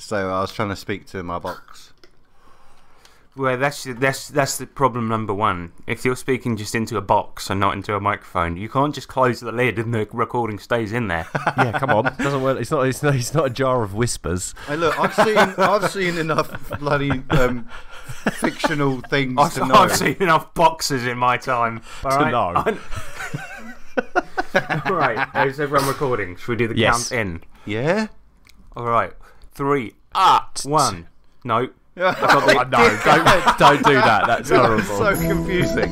So I was trying to speak to my box. Well, that's the problem number one. If you're speaking just into a box and not into a microphone, you can't just close the lid and the recording stays in there. Yeah, come on, it doesn't work. It's not a jar of whispers. Hey, look, I've seen enough bloody fictional things to know. I've seen enough boxes in my time To know. Right, is everyone recording? Should we do the count in? Yeah. All right, 3, 1. No. No, don't do that. That's horrible. So confusing.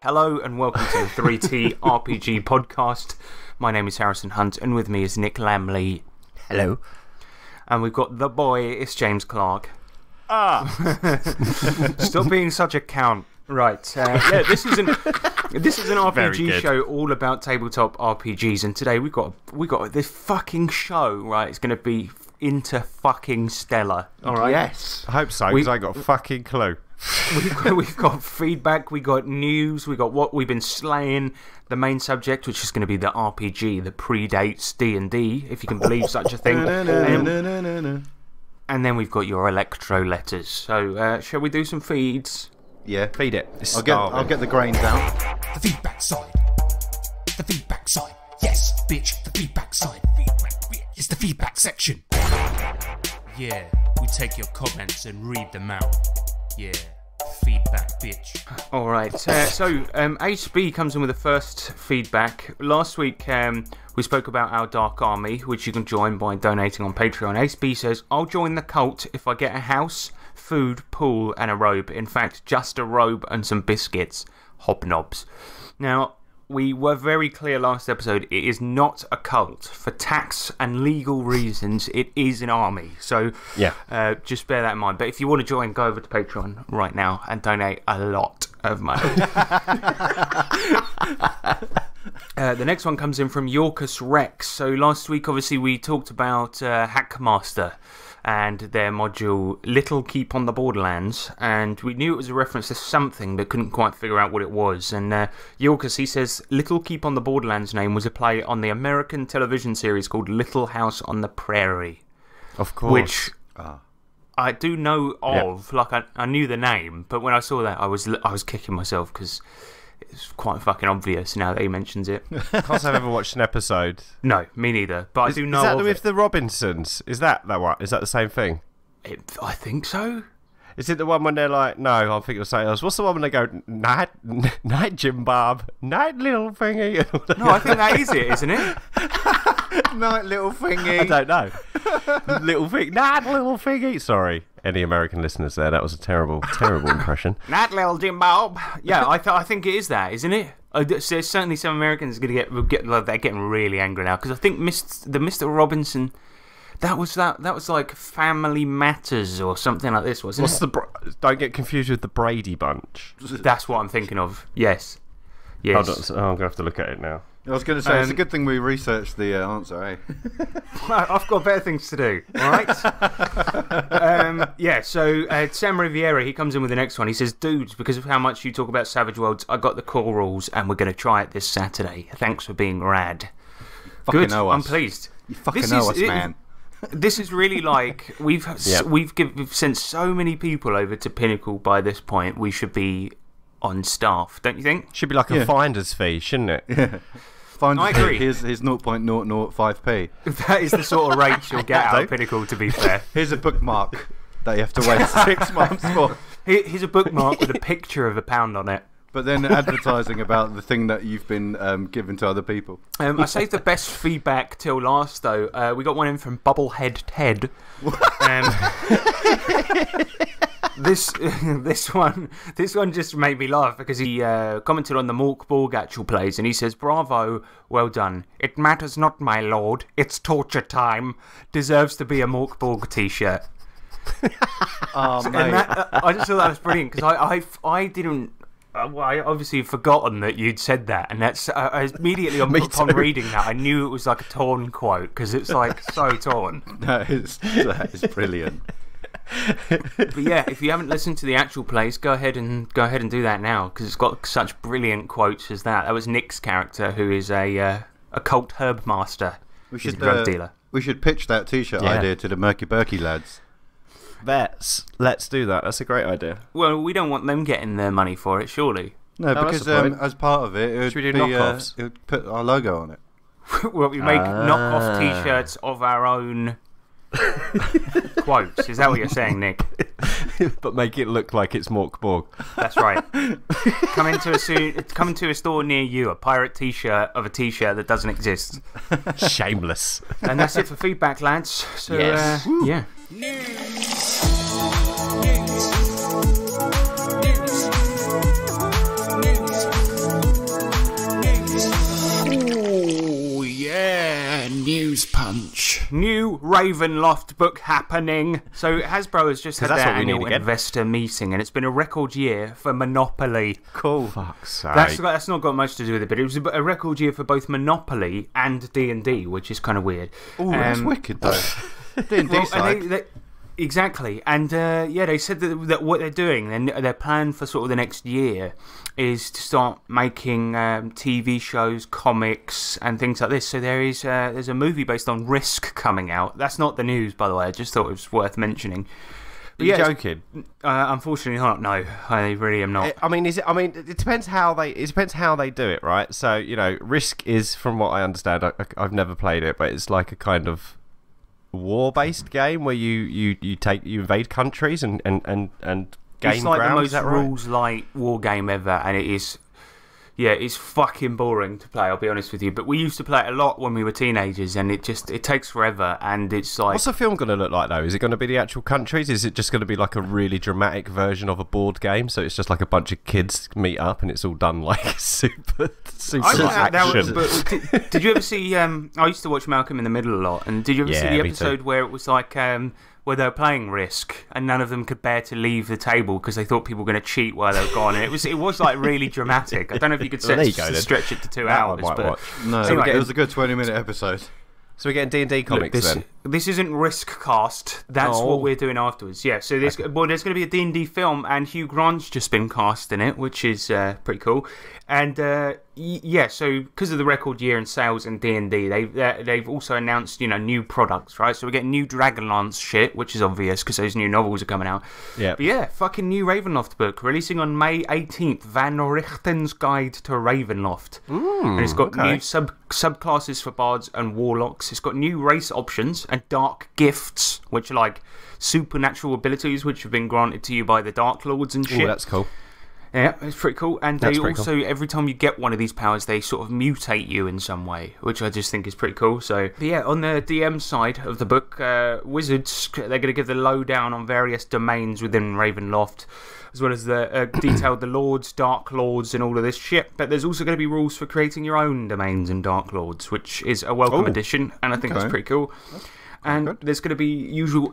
Hello and welcome to the 3T RPG podcast. My name is Harrison Hunt and with me is Nick Lamley. Hello. And we've got the boy, it's James Clark. Ah. Stop being such a count. Right, yeah, this is an RPG show all about tabletop RPGs, and today we got this fucking show, right? It's going to be fucking stellar, all right? Yes. I hope so, because I got a fucking clue. We've got feedback, we got news, we got what we've been slaying, the main subject, which is going to be the RPG, the predates D&D, if you can believe such a thing. And then we've got your electro letters. So, shall we do some feeds? Yeah. Feed it. I'll get the grains out. The feedback side. The feedback side. Yes, bitch, the feedback side. It's the feedback section. Yeah, we take your comments and read them out. Yeah, feedback, bitch. Alright, so HB comes in with the first feedback. Last week we spoke about our Dark Army, which you can join by donating on Patreon. HB says, I'll join the cult if I get a house, food, pool and a robe. In fact, just a robe and some biscuits. Hobnobs. Now, we were very clear last episode, it is not a cult. For tax and legal reasons, it is an army. So yeah, just bear that in mind. But if you want to join, go over to Patreon right now and donate a lot of money. The next one comes in from Yorkus Rex. So last week, obviously, we talked about Hackmaster and their module Little Keep on the Borderlands, and we knew it was a reference to something but couldn't quite figure out what it was. And Yorkus, he says Little Keep on the Borderlands name was a play on the American television series called Little House on the Prairie. Of course. Which I do know of. Yep. Like, I knew the name, but when I saw that, I was kicking myself because it's quite fucking obvious now that he mentions it. Can't say I've ever watched an episode. No, me neither. But I do know of it. Is that with the Robinsons? Is that one? Is that the same thing? I think so. Is it the one when they're like, no, I think it'll say else. What's the one when they go, night Jim Bob, night little thingy? No, I think that is it, isn't it? Night little thingy. I don't know. Little thing, night little thingy. Sorry, any American listeners there? That was a terrible, terrible impression. Night little Jim Bob. Yeah, I think it is that, isn't it? There's certainly some Americans going to they're getting really angry now because I think the Mr. Robinson. That was like Family Matters or something like this, wasn't it? Don't get confused with the Brady Bunch. That's what I'm thinking of. Yes. Hold on, I'm going to have to look at it now. I was going to say, it's a good thing we researched the answer, eh? I've got better things to do, alright? Yeah, so Sam Riviera, he comes in with the next one. He says, dudes, because of how much you talk about Savage Worlds, I got the core rules and we're going to try it this Saturday. Thanks for being rad. Fucking good, know us. I'm pleased. You fucking know us, man. This is really like we've sent so many people over to Pinnacle by this point. We should be on staff, don't you think? Should be like a finder's fee, shouldn't it? Yeah. Finder's I agree. Here's 0.005p. That is the sort of rate you'll get out of Pinnacle, to be fair. Here's a bookmark that you have to wait 6 months for. Here's a bookmark with a picture of £1 on it. But then advertising about the thing that you've been given to other people. I saved the best feedback till last, though. We got one in from Bubblehead Ted. This one just made me laugh because he commented on the Morkborg actual plays and he says, bravo, well done. It matters not, my lord. It's torture time. Deserves to be a Morkborg t-shirt. Oh, mate. I just thought that was brilliant because I didn't well, I obviously forgotten that you'd said that, and that's I immediately upon reading that, I knew it was like a torn quote because it's like so torn. That is brilliant. But yeah, if you haven't listened to the actual plays, go ahead and do that now because it's got such brilliant quotes as that. That was Nick's character, who is a cult herb master. He's a drug dealer. We should pitch that T-shirt idea to the Murky Burky lads. Let's do that. That's a great idea. Well, we don't want them getting their money for it, surely. No, because as part of it, it would knockoffs? It would put our logo on it. Well, we make knockoff T-shirts of our own quotes. Is that what you're saying, Nick? But make it look like it's Mork Borg. That's right. Come into a store near you, a pirate T-shirt of a T-shirt that doesn't exist. Shameless. And that's it for feedback, lads. So, yes. Yeah. Oh, yeah, news punch. New Ravenloft book happening. So Hasbro has just had their annual investor meeting, and it's been a record year for Monopoly. Cool. Fuck's sake. That's not got much to do with it, but it was a record year for both Monopoly and D&D, which is kind of weird. Oh, that's wicked though. D&D side. Exactly, and they said that what they're doing, and their plan for sort of the next year, is to start making TV shows, comics, and things like this. So there's a movie based on Risk coming out. That's not the news, by the way. I just thought it was worth mentioning. Are you joking? Unfortunately not. No, I really am not. It depends how they do it, right? So Risk is, from what I understand, I've never played it, but it's like a kind of war-based game where you invade countries and gain it's like ground. The most rules-light war game ever, and it is. Yeah, it's fucking boring to play, I'll be honest with you. But we used to play it a lot when we were teenagers, and it takes forever, and it's like... What's the film going to look like, though? Is it going to be the actual countries? Is it just going to be like a really dramatic version of a board game? So it's just like a bunch of kids meet up, and it's all done like super action. But did you ever see... I used to watch Malcolm in the Middle a lot, and did you ever see the episode where it was like... where they were playing Risk, and none of them could bear to leave the table because they thought people were going to cheat while they were gone. And it was like really dramatic. I don't know if you could stretch it to 2 hours. But no, anyway, it was a good 20-minute episode. So we're getting D&D comics then. This isn't Risk Cast. That's what we're doing afterwards. Yeah. So there's going to be a D&D film, and Hugh Grant's just been cast in it, which is pretty cool. And so because of the record year in sales in D&D, they've also announced new products, right? So we're getting new Dragonlance shit, which is obvious because those new novels are coming out. Yeah. But yeah, fucking new Ravenloft book releasing on May 18th. Van Richten's Guide to Ravenloft. And it's got new subclasses for bards and warlocks. It's got new race options and dark gifts, which are like supernatural abilities which have been granted to you by the Dark Lords and shit. Oh, that's cool. Yeah, it's pretty cool. And they also, every time you get one of these powers, they sort of mutate you in some way, which I just think is pretty cool. So, but yeah, on the DM side of the book, Wizards, they're going to give the lowdown on various domains within Ravenloft, as well as the detailed the Lords, Dark Lords, and all of this shit. But there's also going to be rules for creating your own domains and Dark Lords, which is a welcome addition, and I think that's pretty cool. And there's going to be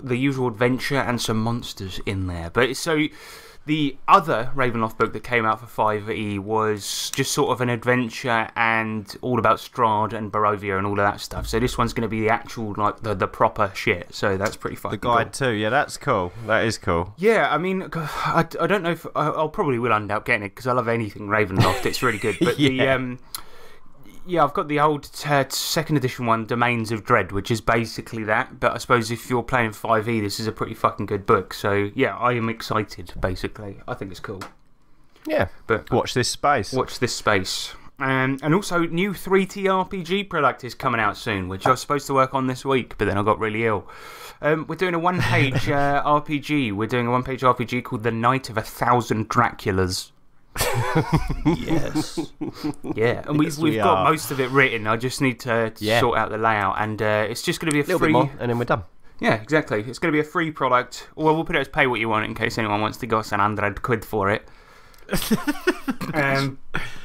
the usual adventure and some monsters in there. But so... The other Ravenloft book that came out for 5e was just sort of an adventure and all about Strahd and Barovia and all of that stuff. So this one's going to be the actual, like, the proper shit. So that's pretty fucking cool. The guide too, yeah, that's cool. That is cool. Yeah, I mean, I don't know if... I'll probably will end up getting it because I love anything Ravenloft. It's really good. But I've got the old second edition one, Domains of Dread, which is basically that. But I suppose if you're playing 5e, this is a pretty fucking good book. So, yeah, I am excited, basically. I think it's cool. Yeah, but watch this space. Watch this space. And also, new 3T RPG product is coming out soon, which I was supposed to work on this week, but then I got really ill. We're doing a one-page RPG. We're doing a one-page RPG called The Night of 1,000 Draculas. Yes. Yeah, and we've got most of it written. I just need to sort out the layout, and it's just going to be a little free... bit more, and then we're done. Yeah, exactly. It's going to be a free product. Well, we'll put it as pay what you want in case anyone wants to go us £100 for it.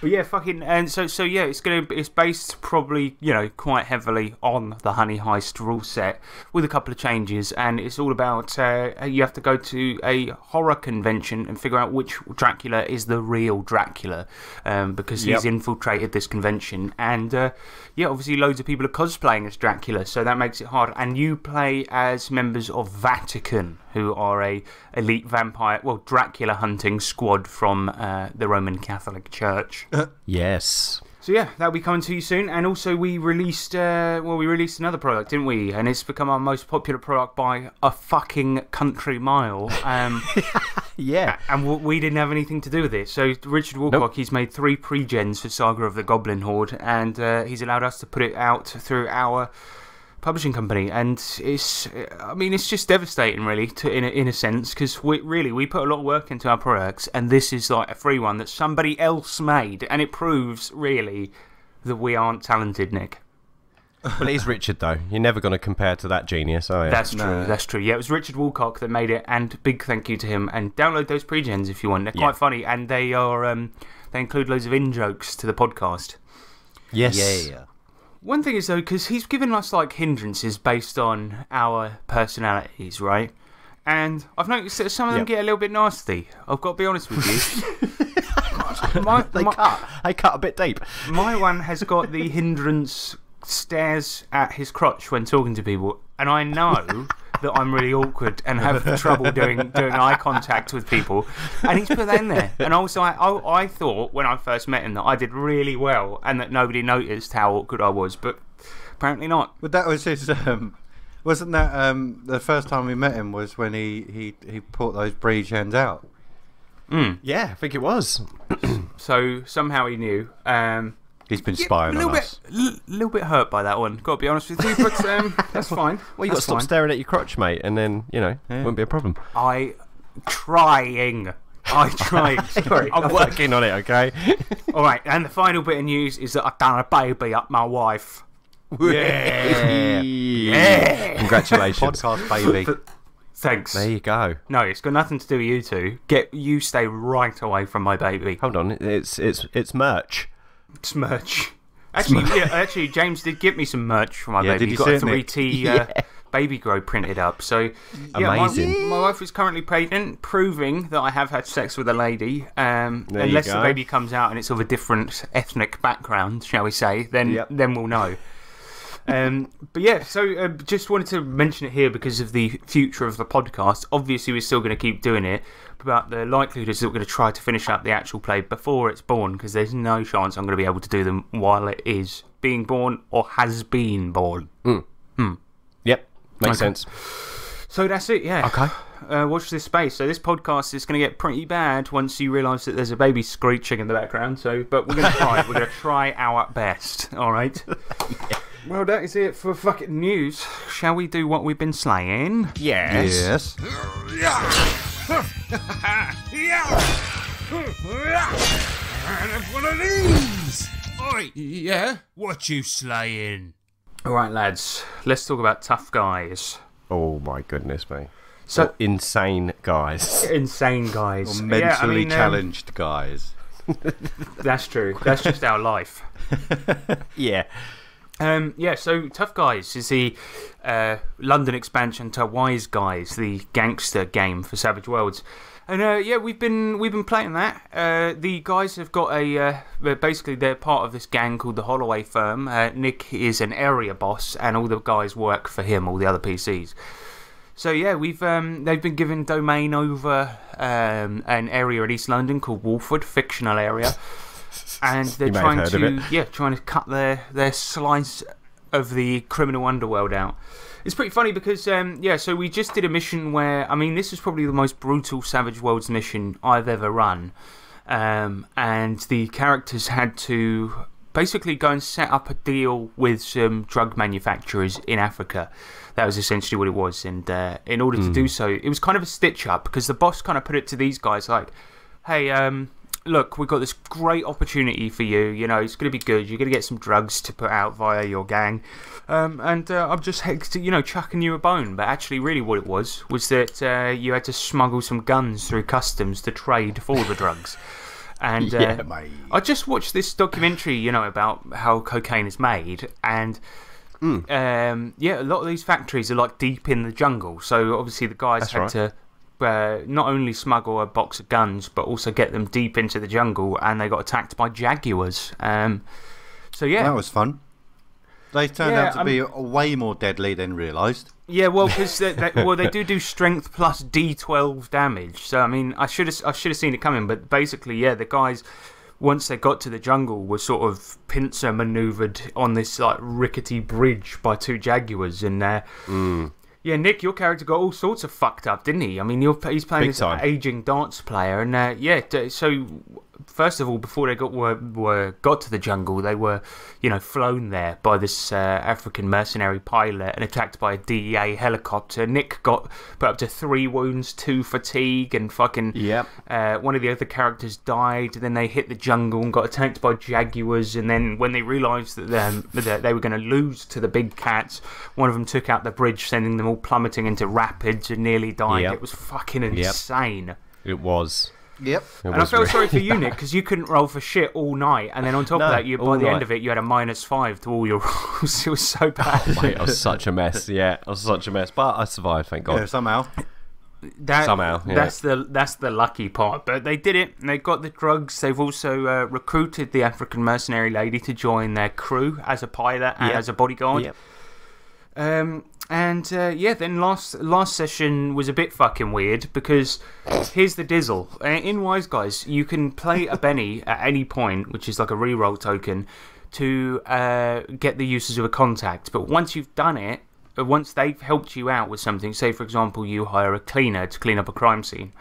But yeah, fucking, and so yeah, it's based probably, you know, quite heavily on the Honey Heist rule set with a couple of changes, and it's all about you have to go to a horror convention and figure out which Dracula is the real Dracula, because he's infiltrated this convention, and yeah, obviously loads of people are cosplaying as Dracula, so that makes it hard. And you play as members of Vatican, who are a elite vampire, well, Dracula hunting squad from the Roman Catholic Church. Yes. So yeah, that'll be coming to you soon. And also we released another product, didn't we? And it's become our most popular product by a fucking country mile. Yeah. And we didn't have anything to do with it. So Richard Woolcock, he's made 3 pre-gens for Saga of the Goblin Horde, and he's allowed us to put it out through our publishing company, and it's just devastating, really, in a sense, because we put a lot of work into our products, and this is like a free one that somebody else made, and it proves really that we aren't talented, Nick. Well, it is Richard, though. You're never going to compare to that genius, are you? That's true. That's true. Yeah, it was Richard Woolcock that made it, and big thank you to him. And download those pre-gens if you want. They're quite funny, and they are they include loads of in-jokes to the podcast. Yes. Yeah. One thing is, though, because he's given us, like, hindrances based on our personalities, right? And I've noticed that some of them get a little bit nasty. I've got to be honest with you. They cut a bit deep. My one has got the hindrance stares at his crotch when talking to people, and I know that I'm really awkward and have trouble doing eye contact with people, and he's put that in there. And also, I thought when I first met him that I did really well and that nobody noticed how awkward I was, but apparently not. But that was his. Wasn't that the first time we met him was when he put those breed hens out? Yeah, I think it was. So somehow he knew. He's been spying on us. A little bit hurt by that one, got to be honest with you, but that's fine. Well, you got to stop staring at your crotch, mate, and then, you know, it wouldn't be a problem. I'm trying. Sorry, I'm working on it, okay? Alright, and the final bit of news is that I've done a baby up my wife. Yeah. Congratulations. Podcast baby. Thanks. There you go. No, it's got nothing to do with you two. You stay right away from my baby. Hold on, it's merch. It's merch. Actually, James did give me some merch for my baby. Did you got see a it, Nick? 3T baby grow printed up. So, amazing. My wife is currently pregnant, proving that I have had sex with a lady. Unless the baby comes out and it's of a different ethnic background, shall we say, then we'll know. But yeah, so just wanted to mention it here because of the future of the podcast. Obviously, we're still going to keep doing it, but the likelihood is that we're going to try to finish up the actual play before it's born, because there's no chance I'm going to be able to do them while it is being born or has been born. Yep, makes sense. So that's it, yeah. Okay. Watch this space. So this podcast is going to get pretty bad once you realise that there's a baby screeching in the background. But we're going to try. We're going to try our best. All right. Well, that is it for fucking news. Shall we do what we've been slaying? Yes. And have one of these. Oi, yeah? What you slaying? All right, lads. Let's talk about tough guys. Oh my goodness me. So insane guys. Insane guys. Or mentally challenged guys. That's true. That's just our life. Yeah. So Tough Guys is the London expansion to Wise Guys, the gangster game for Savage Worlds. And we've been playing that. The guys have got basically they're part of this gang called the Holloway Firm. Nick is an area boss, and all the guys work for him, all the other PCs. So yeah, they've been given domain over an area in East London called Walford, fictional area. And they're trying to cut their slice of the criminal underworld out. It's pretty funny because so we just did a mission where this was probably the most brutal Savage Worlds mission I've ever run, and the characters had to basically go and set up a deal with some drug manufacturers in Africa. That was essentially what it was, and in order to do so, it was kind of a stitch up because the boss kind of put it to these guys like, "Hey, look, we've got this great opportunity for you. You know, it's going to be good. You're going to get some drugs to put out via your gang. And I'm just, chucking you a bone." But actually, really what it was that you had to smuggle some guns through customs to trade for the drugs. And Yeah, mate. I just watched this documentary, you know, about how cocaine is made, and yeah, a lot of these factories are like deep in the jungle. So obviously the guys had to not only smuggle a box of guns, but also get them deep into the jungle, and they got attacked by jaguars. So yeah, That was fun. They turned out to be way more deadly than realised. yeah, well, because they do strength plus D12 damage. So I mean, I should have seen it coming, but basically, yeah, the guys, once they got to the jungle, were sort of pincer manoeuvred on this like rickety bridge by two jaguars, and yeah, Nick, your character got all sorts of fucked up, didn't he? I mean, he's playing Big this time. aging darts player, and yeah, so first of all, before they got to the jungle, they were, you know, flown there by this African mercenary pilot and attacked by a DEA helicopter. Nick got put up to 3 wounds, 2 fatigue, and fucking one of the other characters died. Then they hit the jungle and got attacked by jaguars, and then when they realised that they were going to lose to the big cats, one of them took out the bridge, sending them all plummeting into rapids and nearly died. It was fucking insane. It was. Yep. And I felt sorry for you, Nick, because you couldn't roll for shit all night, and then on top of that, by the end of it, you had a -5 to all your rolls. It was so bad. Mate, I was such a mess. Yeah, I was such a mess, but I survived, thank God. Yeah, somehow. Somehow, yeah. That's the lucky part. But they did it. They got the drugs. They've also recruited the African mercenary lady to join their crew as a pilot and as a bodyguard. Yep. Yeah, then last session was a bit fucking weird, because here's the dizzle. In Wise Guys, you can play a Benny at any point, which is like a reroll token, to get the uses of a contact. But once you've done it, once they've helped you out with something, say for example you hire a cleaner to clean up a crime scene,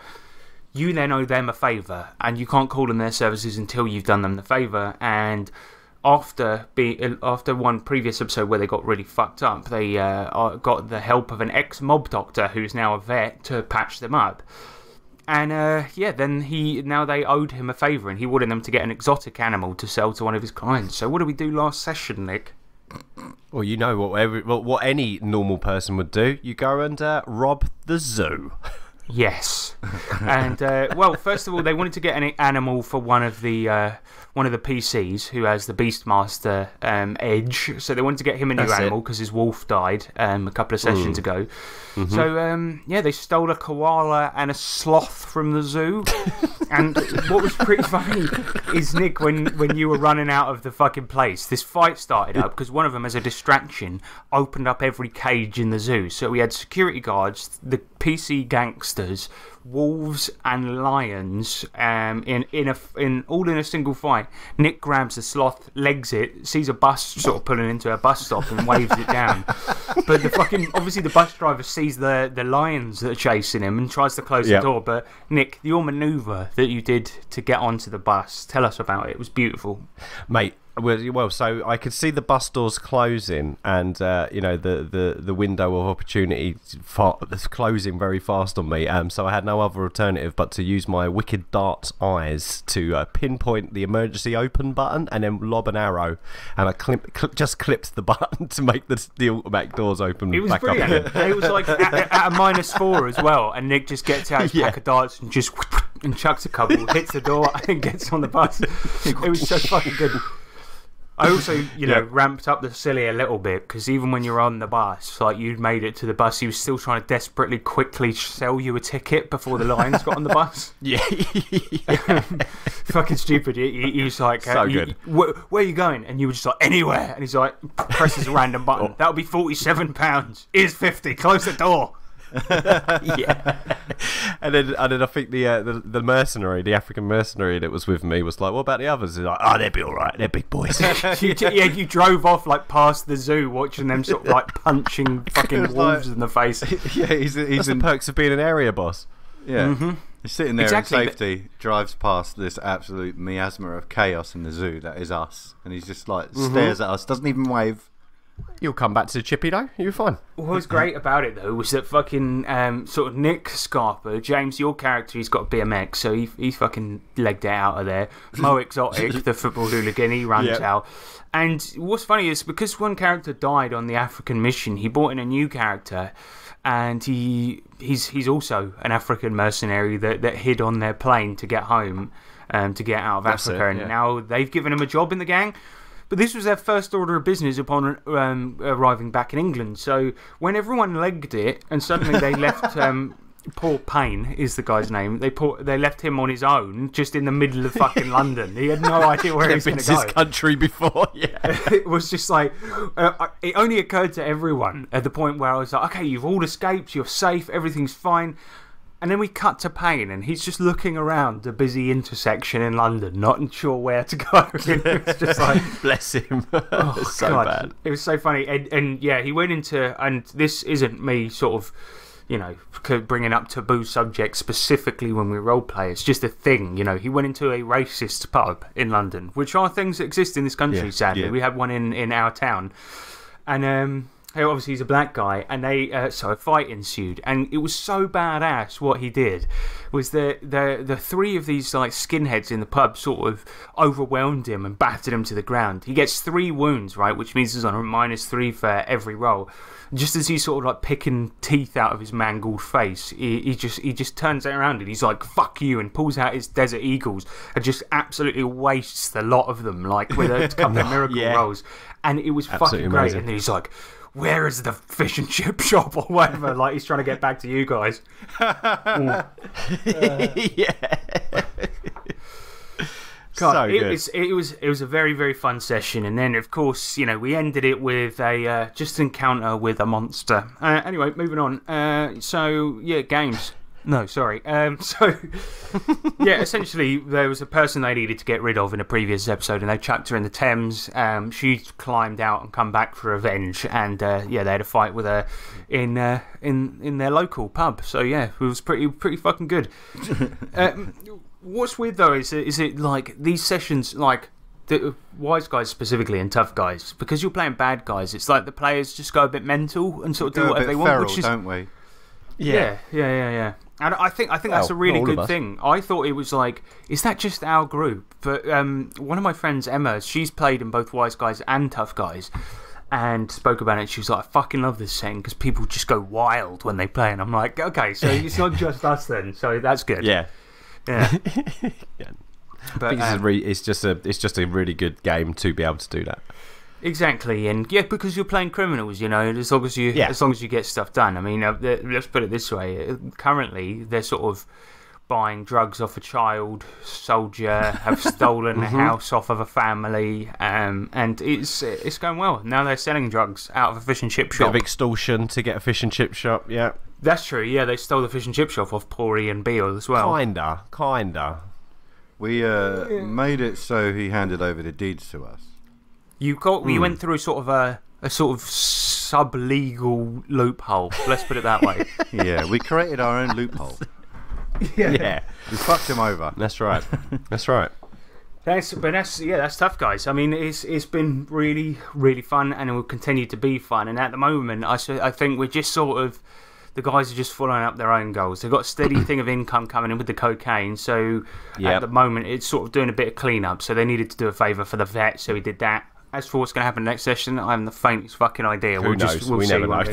you then owe them a favour, and you can't call in their services until you've done them the favour. And after one previous episode where they got really fucked up, they got the help of an ex-mob doctor who's now a vet to patch them up. And then now they owed him a favour, and he wanted them to get an exotic animal to sell to one of his clients. So what did we do last session, Nick? Well, you know what any normal person would do. You go and rob the zoo. Yes. And well, first of all, they wanted to get an animal for one of the PCs who has the Beastmaster edge. So they wanted to get him a new animal because his wolf died a couple of sessions ago. So yeah, they stole a koala and a sloth from the zoo. And what was pretty funny is, Nick, when you were running out of the fucking place, this fight started up because one of them, as a distraction, opened up every cage in the zoo. So we had security guards, the PC gangsters, wolves and lions all in a single fight. Nick grabs the sloth, legs it, sees a bus sort of pulling into a bus stop and waves it down. But obviously the bus driver sees the lions that are chasing him and tries to close the door. But Nick, your manoeuvre that you did to get onto the bus, tell us about it. It was beautiful, mate. Well, so I could see the bus doors closing, and you know, the window of opportunity closing very fast on me. So I had no other alternative but to use my wicked dart's eyes to pinpoint the emergency open button and then lob an arrow, and I just clipped the button to make the automatic doors open. It was back brilliant. up. It was like at a -4 as well, and Nick just gets out his pack of darts and just and chucks a couple, hits the door, and gets on the bus. It was so fucking good. I also, ramped up the silly a little bit, because even when you're on the bus, like you'd made it to the bus, he was still trying to desperately quickly sell you a ticket before the lions got on the bus. Yeah. Fucking stupid. He was like, so good. Where are you going? And you were just like, anywhere. And he's like, presses a random button. That'll be £47. Here's 50. Close the door. Yeah. And then I think the mercenary, the African mercenary that was with me, was like, "What about the others?" He's like, "Oh, they'll be all right. They're big boys." You drove off like past the zoo, watching them sort of like punching fucking wolves in the face. Yeah, he's the perks of being an area boss. Yeah. He's sitting there in safety, drives past this absolute miasma of chaos in the zoo that is us, and he's just like stares at us, doesn't even wave. You'll come back to Chippy though. You're fine. What was great about it though was that fucking sort of Nick Scarpa, James, your character, he's got a BMX, so he fucking legged it out of there. Mo Exotic, the football hooligan, he runs out. And what's funny is, because one character died on the African mission, he brought in a new character, and he's also an African mercenary that hid on their plane to get home. to get out of Africa, and now they've given him a job in the gang. But this was their first order of business upon arriving back in England. So when everyone legged it, and suddenly they left poor Payne is the guy's name. They left him on his own, just in the middle of fucking London. He had no idea where he was going to go. This country before, It was just like it only occurred to everyone at the point where I was like, okay, you've all escaped, you're safe, everything's fine. And then we cut to Payne, and he's just looking around a busy intersection in London, not sure where to go. It was just like, bless him. It's so bad. It was so funny, and yeah, he went into, and this isn't me sort of, bringing up taboo subjects specifically when we roleplay. It's just a thing, he went into a racist pub in London, which are things that exist in this country. Sadly, we had one in our town, and obviously he's a black guy, and so a fight ensued, and it was so badass. What he did was the three of these like skinheads in the pub sort of overwhelmed him and battered him to the ground. He gets 3 wounds, right, which means he's on a -3 for every roll. Just as he's sort of like picking teeth out of his mangled face, he just turns it around and he's like, "Fuck you," and pulls out his Desert Eagles and just absolutely wastes the lot of them, like with a couple of miracle rolls. And it was absolutely fucking great. Amazing. And he's like, "Where is the fish and chip shop?" or whatever. Like he's trying to get back to you guys. God, so it was a very, very fun session, and then of course we ended it with a just encounter with a monster. Anyway, moving on. So yeah, games. No, sorry. So yeah, essentially there was a person they needed to get rid of in a previous episode, and they chucked her in the Thames. She climbed out and come back for revenge, and yeah, they had a fight with her in their local pub. So yeah, it was pretty fucking good. What's weird though is it like these sessions, like the wise guys specifically and tough guys, because you're playing bad guys, it's like the players just go a bit mental and sort of do whatever they want, which is, don't we? Yeah. And I think that's a really good thing. I thought it was like, is that just our group? But one of my friends, Emma, she's played in both wise guys and tough guys, and spoke about it. She was like, "I fucking love this setting because people just go wild when they play." And I'm like, okay, so it's not just us then. So that's good. Yeah. Yeah. But I think it's just a really good game to be able to do that. Exactly, and yeah, because you're playing criminals, as long as you get stuff done. I mean, let's put it this way: currently, they're sort of buying drugs off a child soldier, have stolen a house off of a family, and it's going well. Now they're selling drugs out of a fish and chip shop. Bit of extortion to get a fish and chip shop. Yeah, that's true. Yeah, they stole the fish and chip shop off Poor Ian Beale as well. Kinda. We made it so he handed over the deeds to us. You went through sort of a sub-legal loophole. Let's put it that way. Yeah, we created our own loophole. Yeah. We fucked him over. That's right. That's right. That's tough, guys. I mean, it's been really, really fun, and it will continue to be fun. And at the moment, I think we're just sort of, the guys are just following up their own goals. They've got a steady thing of income coming in with the cocaine, so at the moment it's sort of doing a bit of clean-up. So they needed to do a favour for the vet, so we did that. As for what's going to happen next session, I haven't the faintest fucking idea. Who knows? We never know.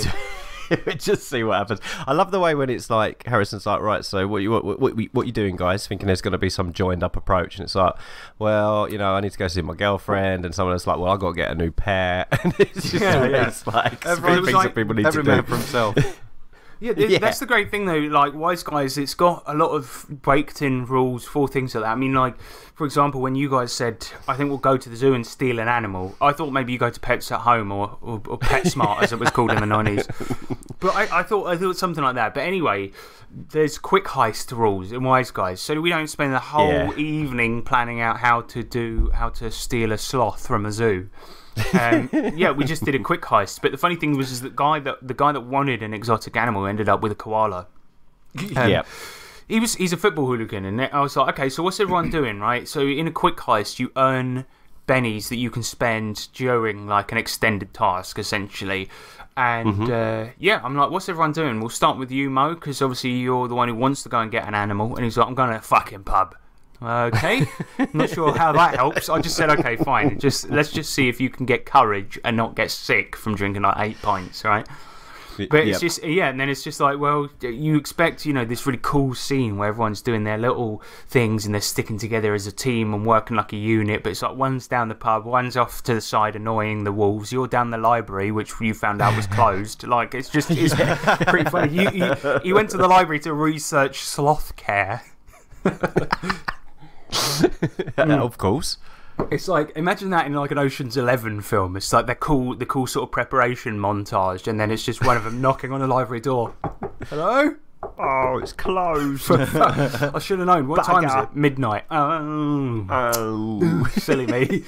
Just see what happens. I love the way when it's like Harrison's like, right, so what you doing, guys? Thinking there's going to be some joined up approach, and it's like, well, I need to go see my girlfriend, and someone else like, well, I got to get a new pair, and it's just it's like every things that people need to do. Every man for himself. Yeah, that's the great thing though. Like Wise Guys, it's got a lot of baked-in rules for things like that. I mean, like for example, when you guys said, "I think we'll go to the zoo and steal an animal," I thought maybe you go to Pets at Home or PetSmart as it was called in the 90s. But I thought something like that. But anyway, there's quick heist rules in Wise Guys, so we don't spend the whole evening planning out how to steal a sloth from a zoo. We just did a quick heist. But the funny thing was, the guy that wanted an exotic animal ended up with a koala. He's a football hooligan, and I was like, okay, so what's everyone doing, right? So in a quick heist, you earn bennies that you can spend during like an extended task, essentially. And I'm like, what's everyone doing? We'll start with you, Mo, because obviously you're the one who wants to go and get an animal. And he's like, I'm going to a fucking pub. Okay, not sure how that helps. I just said, okay, fine. Let's just see if you can get courage and not get sick from drinking like 8 pints, right? But it's just, and then it's just like, well, you expect, this really cool scene where everyone's doing their little things and they're sticking together as a team and working like a unit, but it's like one's down the pub, one's off to the side annoying the wolves, you're down the library, which you found out was closed. Like, it's pretty funny. You went to the library to research sloth care. Of course. It's like, imagine that in like an Ocean's 11 film. It's like the cool sort of preparation montage, and then it's just one of them knocking on the library door. Hello? Oh, it's closed. I should have known. What time is it? Midnight. Oh. Silly me.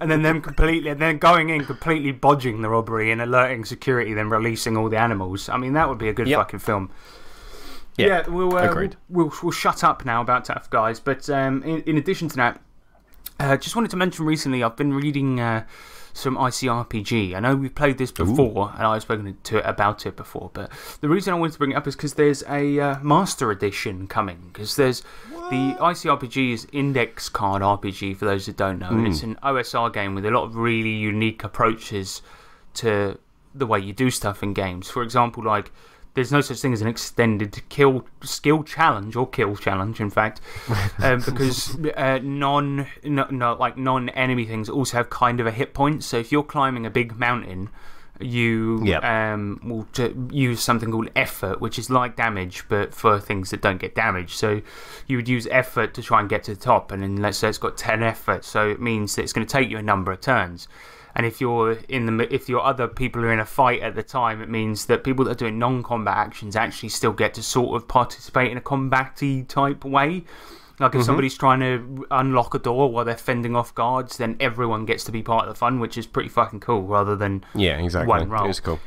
And then going in, completely bodging the robbery and alerting security, then releasing all the animals. I mean, that would be a good fucking film. Yeah, we'll shut up now about Tough Guys. But in addition to that, just wanted to mention recently I've been reading some Icrpg. I know we've played this before, and I've spoken about it before, but the reason I wanted to bring it up is because there's a Master Edition coming. Because there's the Icrpg is Index Card RPG, for those that don't know, and it's an OSR game with a lot of really unique approaches to the way you do stuff in games. For example, like, there's no such thing as an extended skill challenge, or kill challenge, in fact, because non-enemy things also have kind of a hit point. So if you're climbing a big mountain, you will use something called effort, which is like damage, but for things that don't get damaged. So you would use effort to try and get to the top, and then let's say it's got 10 effort, so it means that it's going to take you a number of turns. And if your other people are in a fight at the time, it means that people that are doing non-combat actions actually still get to sort of participate in a combat-y type way. Like if somebody's trying to unlock a door while they're fending off guards, then everyone gets to be part of the fun, which is pretty fucking cool, rather than one role. It's cool.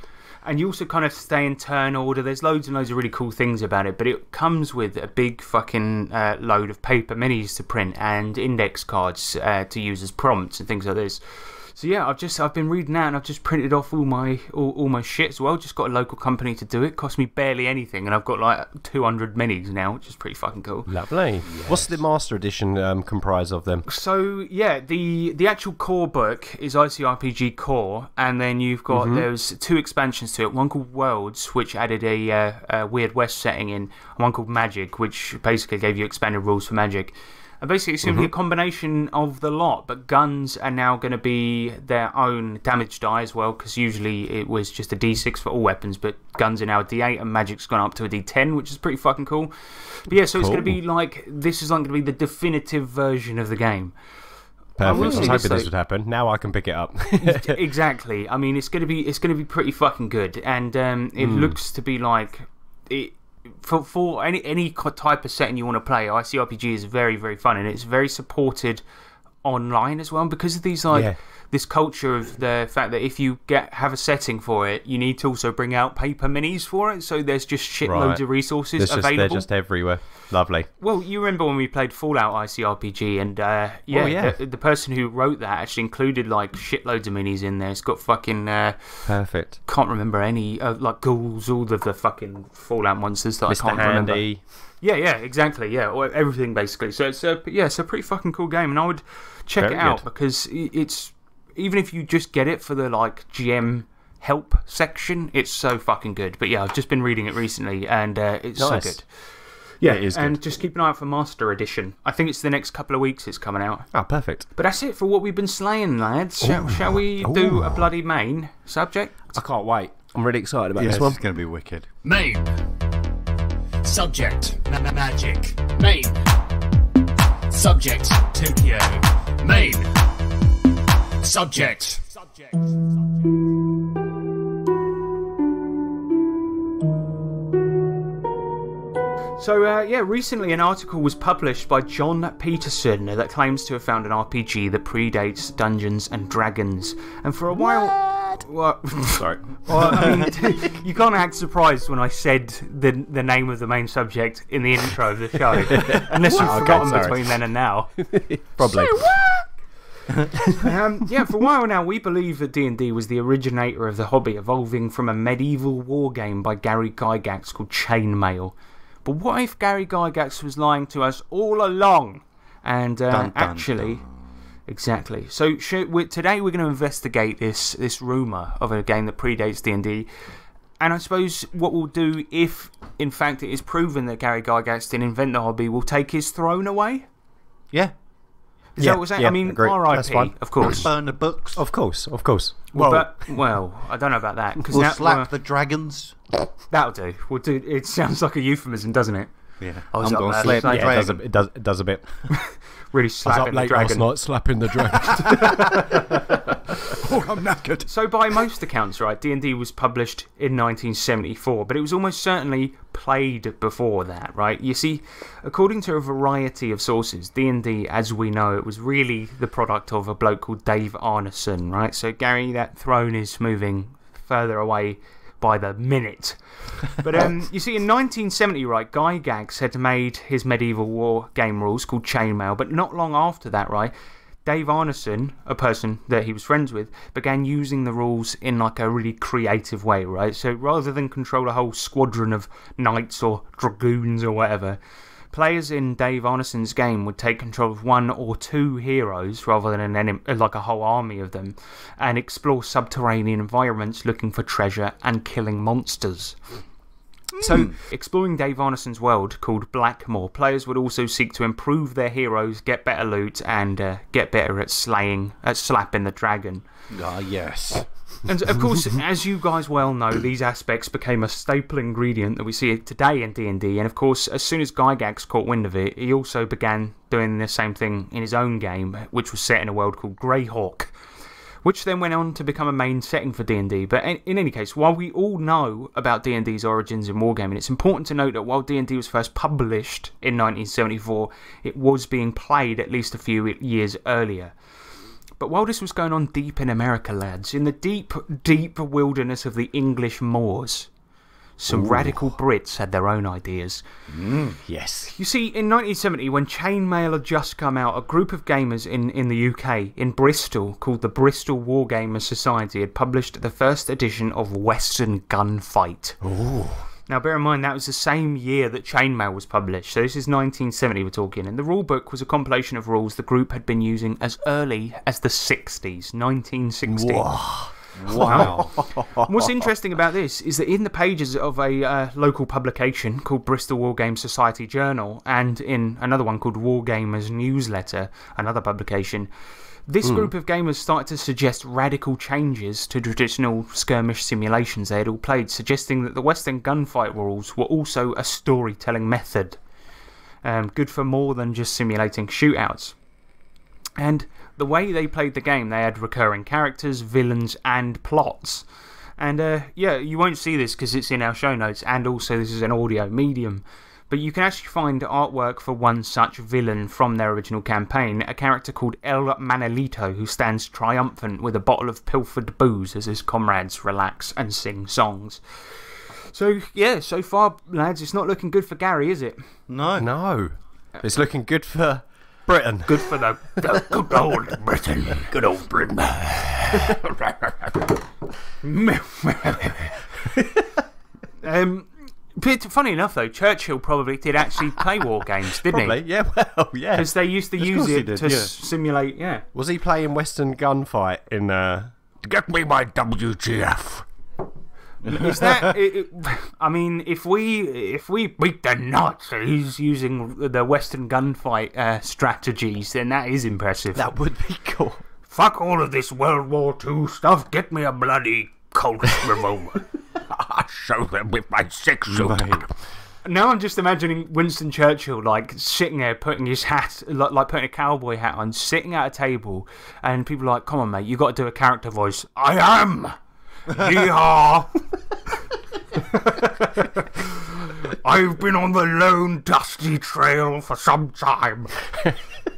And you also kind of stay in turn order. There's loads and loads of really cool things about it, but it comes with a big fucking load of paper minis to print and index cards to use as prompts and things like this. So yeah, I've been reading that, and I've just printed off all my shit as well. Just got a local company to do it. Cost me barely anything, and I've got like 200 minis now, which is pretty fucking cool. Lovely. Yes. What's the Master Edition comprise of them? So yeah, the actual core book is Icrpg Core, and then you've got there's 2 expansions to it. One called Worlds, which added a Weird West setting in, and one called Magic, which basically gave you expanded rules for Magic. And basically, it's going to be a combination of the lot, but guns are now going to be their own damage die as well, because usually it was just a D6 for all weapons, but guns are now a D8, and Magic's gone up to a D10, which is pretty fucking cool. But yeah, so it's going to be like, this is going to be the definitive version of the game. Perfect. I was hoping this would happen. Now I can pick it up. Exactly. I mean, it's going to be pretty fucking good, and it looks to be like it. For any type of setting you want to play, Icrpg is very, very fun, and it's very supported online as well, because of these this culture of the fact that if you have a setting for it, you need to also bring out paper minis for it, so there's just shitloads of resources available. They're just everywhere. Lovely. Well, you remember when we played Fallout Icrpg, and the person who wrote that actually included like shitloads of minis in there. It's got fucking perfect. Can't remember any like ghouls, all of the fucking Fallout monsters that Mr. I can't Handy. remember. Yeah, exactly. Yeah, or everything basically. So it's a pretty fucking cool game, and I would check it out because it's, even if you just get it for the like GM help section, it's so fucking good. But yeah, I've just been reading it recently, and it's so good. Yeah, it is good. And just keep an eye out for Master Edition. I think it's the next couple of weeks it's coming out. Oh, perfect. But that's it for what we've been slaying, lads. Shall we do a bloody main subject? I can't wait. I'm really excited about this one. It's going to be wicked. Main. Subject. Magic. Main. Subject. Tokyo. Main. Subject. So, recently an article was published by John Peterson that claims to have found an RPG that predates Dungeons and Dragons. And for a while... What? Sorry. Well, I mean, you can't act surprised when I said the name of the main subject in the intro of the show. Unless you've forgotten between then and now. Probably. For a while now, we believe that D&D was the originator of the hobby, evolving from a medieval war game by Gary Gygax called Chainmail. But what if Gary Gygax was lying to us all along? And actually... Exactly. So today we're going to investigate this rumour of a game that predates D&D And I suppose what we'll do, if in fact it is proven that Gary Gygax didn't invent the hobby, we'll take his throne away? Yeah. Is that what we're saying? Yeah, I mean, agree. That's RIP, fine. of course. Burn the books. Of course. Well, I don't know about that. We'll slap the dragons. That'll do. We'll do. It sounds like a euphemism, doesn't it? Yeah. I'm going to slap the dragon. It does a bit. Really I was slapping up the late dragon. last night slapping the dragon. Oh, I'm knackered. So by most accounts, right, D&D was published in 1974, but it was almost certainly played before that, right? You see, according to a variety of sources, D&D, as we know, it was really the product of a bloke called Dave Arneson, right? So Gary, that throne is moving further away by the minute. But you see, in 1970, right, Gygax had made his medieval war game rules called Chainmail, but not long after that, right, Dave Arneson, a person that he was friends with, began using the rules in like a really creative way, right? So rather than control a whole squadron of knights or dragoons or whatever, players in Dave Arneson's game would take control of one or two heroes rather than an enemy, like a whole army of them, and explore subterranean environments looking for treasure and killing monsters. So, exploring Dave Arneson's world, called Blackmoor, players would also seek to improve their heroes, get better loot, and get better at slapping the dragon. Ah, yes. And of course, as you guys well know, these aspects became a staple ingredient that we see today in D&D. And of course, as soon as Gygax caught wind of it, he also began doing the same thing in his own game, which was set in a world called Greyhawk, which then went on to become a main setting for D&D. But in any case, while we all know about D&D's origins in wargaming, it's important to note that while D&D was first published in 1974, it was being played at least a few years earlier. But while this was going on deep in America, lads, in the deep, deep wilderness of the English moors, some radical Brits had their own ideas. Yes. You see, in 1970, when Chainmail had just come out, a group of gamers in the UK, in Bristol, called the Bristol Wargamers Society, had published the first edition of Western Gunfight. Ooh. Now, bear in mind, that was the same year that Chainmail was published, so this is 1970 we're talking, and the rulebook was a compilation of rules the group had been using as early as the 60s, 1960. Wow. What's interesting about this is that in the pages of a local publication called Bristol Wargame Society Journal, and in another one called Wargamers Newsletter, another publication, this group of gamers started to suggest radical changes to traditional skirmish simulations they had all played, suggesting that the Western gunfight rules were also a storytelling method, good for more than just simulating shootouts. And the way they played the game, they had recurring characters, villains, and plots. And yeah, you won't see this because it's in our show notes, and also this is an audio medium. But you can actually find artwork for one such villain from their original campaign, a character called El Manolito, who stands triumphant with a bottle of pilfered booze as his comrades relax and sing songs. So, yeah, so far, lads, it's not looking good for Gary, is it? No. It's looking good for Britain. Good for the good old Britain. Good old Britain. But funny enough, though, Churchill probably did actually play war games, didn't Probably, he? yeah, well, yeah. Because they used to use it to simulate, yeah. Was he playing Western Gunfight in Get me my WGF? Is that? I mean, if we beat the Nazis using the Western gunfight strategies, then that is impressive. That would be cool. Fuck all of this World War II stuff. Get me a bloody Colt revolver. I'll show them with my six-shooter. Now I'm just imagining Winston Churchill like sitting there putting his hat, like putting a cowboy hat on, sitting at a table, and people are like, "Come on, mate, you got to do a character voice." I am. Yeehaw! I've been on the lone dusty trail for some time.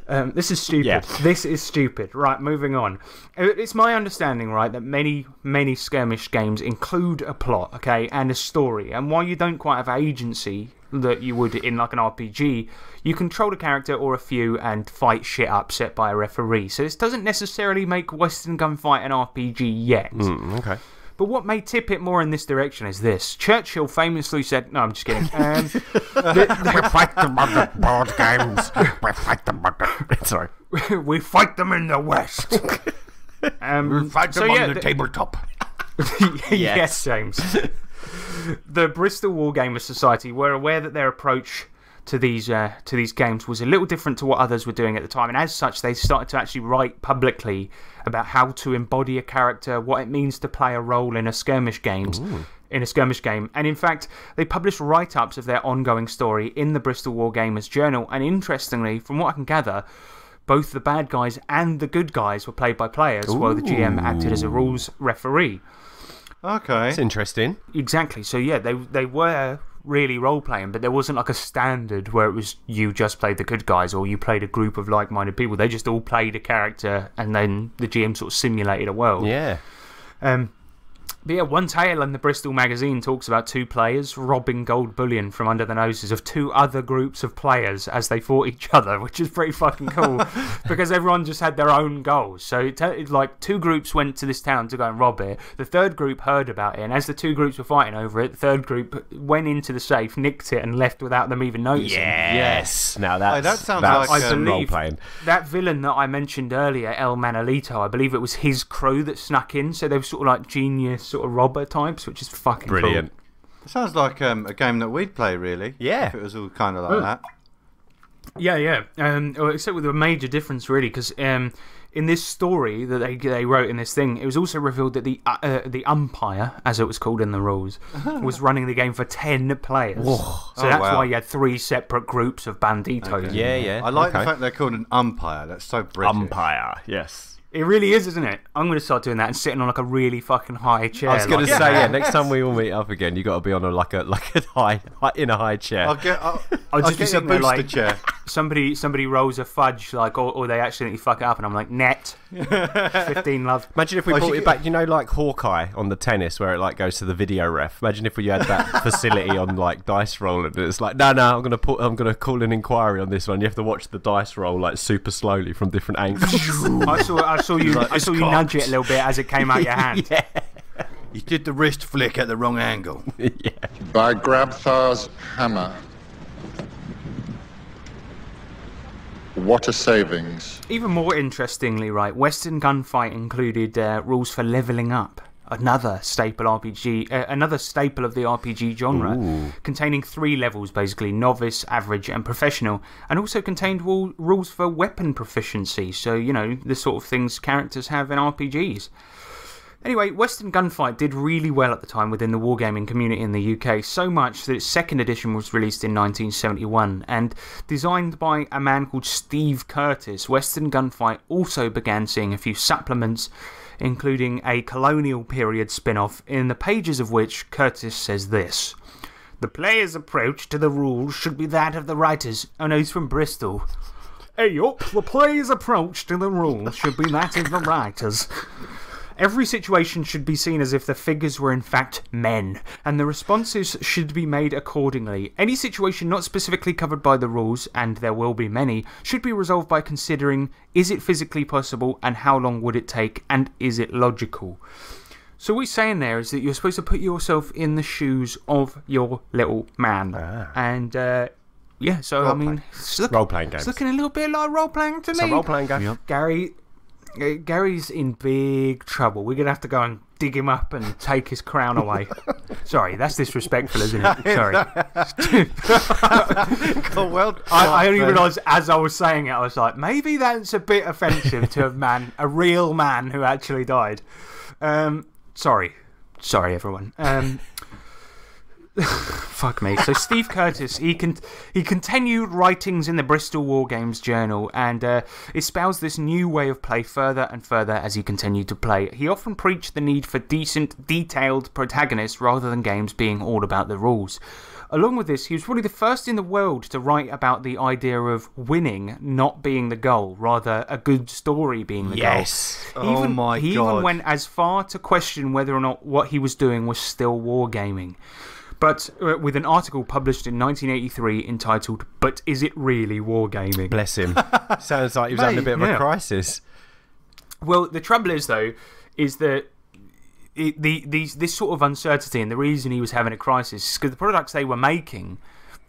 This is stupid. Yeah. This is stupid. Right, moving on. It's my understanding, right, that many skirmish games include a plot, okay, and a story. And while you don't quite have agency that you would in like an RPG, you control a character or a few and fight shit up set by a referee. So this doesn't necessarily make Western Gunfight an RPG yet. Okay. But what may tip it more in this direction is this. Churchill famously said... No, I'm just kidding. We fight them on the board games. We fight them on the... Sorry. We fight them in the West. We fight them on the tabletop. Yes, James. The Bristol Wargamers Society were aware that their approach to these games was a little different to what others were doing at the time, and as such they started to actually write publicly about how to embody a character, what it means to play a role in a skirmish game. And in fact they published write-ups of their ongoing story in the Bristol Wargamers Journal, and interestingly, from what I can gather, both the bad guys and the good guys were played by players, while the GM acted as a rules referee. Okay. It's interesting. Exactly. So yeah, they were really role-playing, but there wasn't like a standard where it was you just played the good guys or you played a group of like-minded people. They just all played a character and then the GM sort of simulated a world. Yeah. But yeah, one tale in the Bristol magazine talks about two players robbing gold bullion from under the noses of two other groups of players as they fought each other, which is pretty fucking cool because everyone just had their own goals. So like two groups went to this town to go and rob it. The third group heard about it, and as the two groups were fighting over it, the third group went into the safe, nicked it, and left without them even noticing. Yes. Now that sounds like role-playing. That villain that I mentioned earlier, El Manolito, I believe it was his crew that snuck in, so they were sort of like genius sort of robber types, which is fucking brilliant. Cool. It sounds like a game that we'd play, really. Yeah. If it was all kind of like that. Yeah. Well, except with a major difference, really, because in this story that they wrote in this thing, it was also revealed that the umpire, as it was called in the rules, was running the game for 10 players. Whoa. So that's why you had 3 separate groups of banditos. Okay. Yeah. I like the fact they're called an umpire. That's so British. Umpire, yes. It really is, isn't it? I'm going to start doing that and sitting on like a really fucking high chair. I was going to say, next time we all meet up again, you got to be on in a high chair. I'll just get a booster chair. Somebody rolls a fudge, like, or they accidentally fuck it up, and I'm like, net. 15 love. Imagine if we brought it back, like Hawkeye on the tennis, where it like goes to the video ref. Imagine if we had that facility on like dice roll, and it's like, no, I'm gonna call an inquiry on this one. You have to watch the dice roll like super slowly from different angles. I saw you nudge it a little bit as it came out your hand. Yeah. You did the wrist flick at the wrong angle. Yeah. By Grabthar's hammer. What a savings. Even more interestingly, right, Western Gunfight included rules for leveling up, another staple of the RPG genre, containing 3 levels, basically, novice, average and professional, and also contained rules for weapon proficiency, so, you know, the sort of things characters have in RPGs. Anyway, Western Gunfight did really well at the time within the wargaming community in the UK, so much that its 2nd edition was released in 1971, and designed by a man called Steve Curtis, Western Gunfight also began seeing a few supplements, including a colonial period spin-off, in the pages of which Curtis says this: "The player's approach to the rules should be that of the writers." Oh no, he's from Bristol. Hey up, the player's approach to the rules should be that of the writers. Every situation should be seen as if the figures were in fact men, and the responses should be made accordingly. Any situation not specifically covered by the rules, and there will be many, should be resolved by considering, is it physically possible, and how long would it take, and is it logical? So what he's saying there is that you're supposed to put yourself in the shoes of your little man. And yeah, so I mean, role-playing games. It's looking a little bit like role-playing to me. It's a role-playing game. Yep. Gary's in big trouble. We're going to have to go and dig him up and take his crown away. Sorry, that's disrespectful, isn't it? Sorry. I only realised as I was saying it, I was like, maybe that's a bit offensive to a real man who actually died. Sorry, everyone. Fuck me. So Steve Curtis, he continued writings in the Bristol Wargames Journal and espoused this new way of play further and further as he continued to play. He often preached the need for decent, detailed protagonists rather than games being all about the rules. Along with this, he was probably the first in the world to write about the idea of winning not being the goal, rather a good story being the goal. Yes. He even went as far to question whether or not what he was doing was still wargaming. But with an article published in 1983 entitled, "But Is It Really Wargaming?" Bless him. Sounds like he was having a bit of a crisis. Well, the trouble is, though, is that this sort of uncertainty, and the reason he was having a crisis is because the products they were making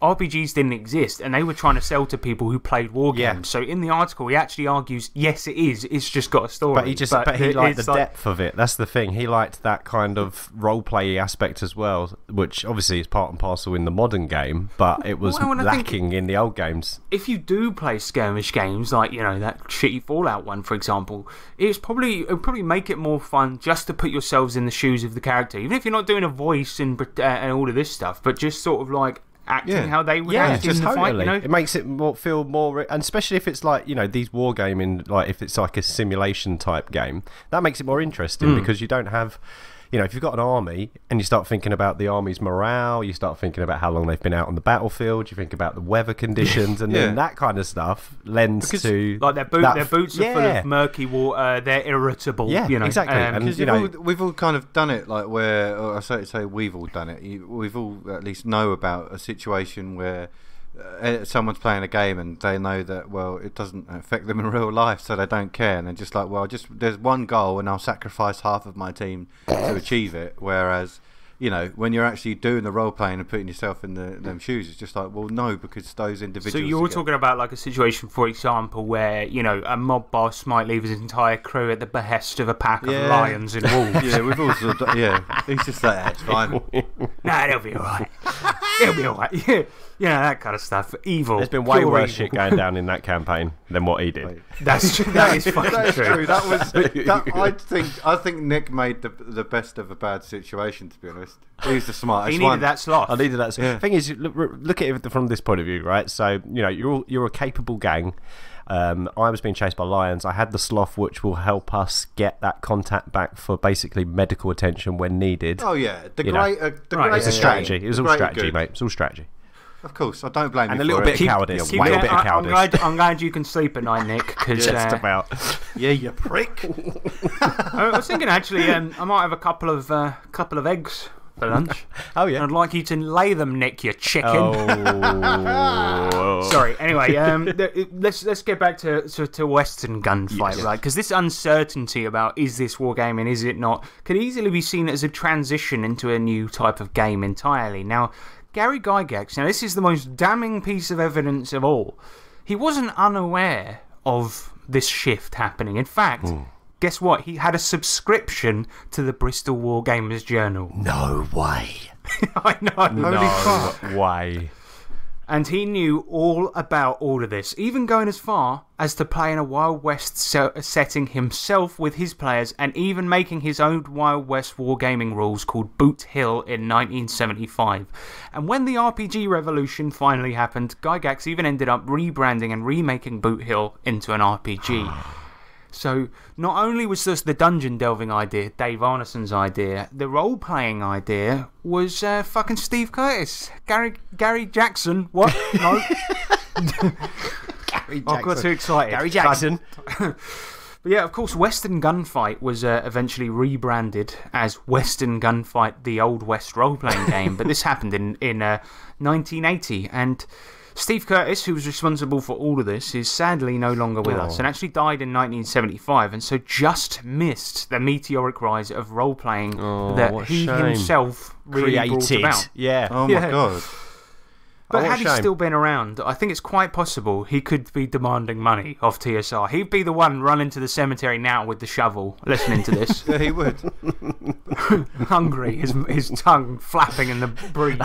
RPGs didn't exist, and they were trying to sell to people who played war games. So in the article, he actually argues, yes, it is. It's just got a story. But he liked the depth of it. That's the thing. He liked that kind of role-play aspect as well, which obviously is part and parcel in the modern game, but it was lacking in the old games. If you do play skirmish games, like, you know, that shitty Fallout one, for example, it'll probably make it more fun just to put yourselves in the shoes of the character, even if you're not doing a voice and all of this stuff, but just sort of like acting how they would act in the fight, you know? It makes it feel more, and especially if it's like, you know, these wargaming, like if it's like a simulation type game, that makes it more interesting because you don't have, you know, if you've got an army and you start thinking about the army's morale, you start thinking about how long they've been out on the battlefield, you think about the weather conditions, and then that kind of stuff lends to like their boots are full of murky water, they're irritable. Yeah, you know? exactly. And you know, we've all kind of done it, like where, or I say we've all done it. We've all at least know about a situation where someone's playing a game and they know that, well, it doesn't affect them in real life, so they don't care, and they're just like, well, there's one goal and I'll sacrifice half of my team to achieve it. Whereas, you know, when you're actually doing the role playing and putting yourself in them shoes, it's just like, well, no, because those individuals. So you're talking about like a situation, for example, where, you know, a mob boss might leave his entire crew at the behest of a pack of lions and wolves. Yeah, we've also he's just like, it's fine. Nah, they'll be alright. They'll be alright. Yeah, that kind of stuff. Evil. There's been way worse shit going down in that campaign than what he did. That's true. That is fucking true. I think Nick made the best of a bad situation, to be honest. He was the smartest one. He needed that sloth. I needed that sloth. The thing is, look at it from this point of view, right? So, you know, you're a capable gang. I was being chased by lions. I had the sloth, which will help us get that contact back for basically medical attention when needed. Oh yeah, it's a strategy. It was all strategy, mate. It's all strategy. Of course, I don't blame you. And a little bit of cowardice. I'm glad you can sleep at night, Nick. Cause, just about. Yeah, you prick. I was thinking actually, I might have a couple of eggs for lunch. Oh yeah. I'd like you to lay them, Nick, you chicken. Oh. Sorry. Anyway, let's get back to Western gunfight, right? Because this uncertainty about is this wargaming, is it not, could easily be seen as a transition into a new type of game entirely. Now, Gary Gygax, now this is the most damning piece of evidence of all. He wasn't unaware of this shift happening. In fact, guess what? He had a subscription to the Bristol War Gamers Journal. No way. I know. No way. And he knew all about all of this, even going as far as to play in a Wild West setting himself with his players, and even making his own Wild West wargaming rules called Boot Hill in 1975. And when the RPG revolution finally happened, Gygax even ended up rebranding and remaking Boot Hill into an RPG. So, not only was this the dungeon delving idea Dave Arneson's idea, the role playing idea was fucking Steve Curtis. Gary Jackson. What? No. Gary Jackson. I got too excited. Gary Jackson. But yeah, of course, Western Gunfight was eventually rebranded as Western Gunfight, the Old West role playing game. But this happened in 1980, and Steve Curtis, who was responsible for all of this, is sadly no longer with us and actually died in 1975, and so just missed the meteoric rise of role-playing that he himself really brought about. Yeah. Oh my God. But had he still been around, I think it's quite possible he could be demanding money off TSR. He'd be the one running to the cemetery now with the shovel, listening to this. Yeah, he would. Hungry, his tongue flapping in the breeze.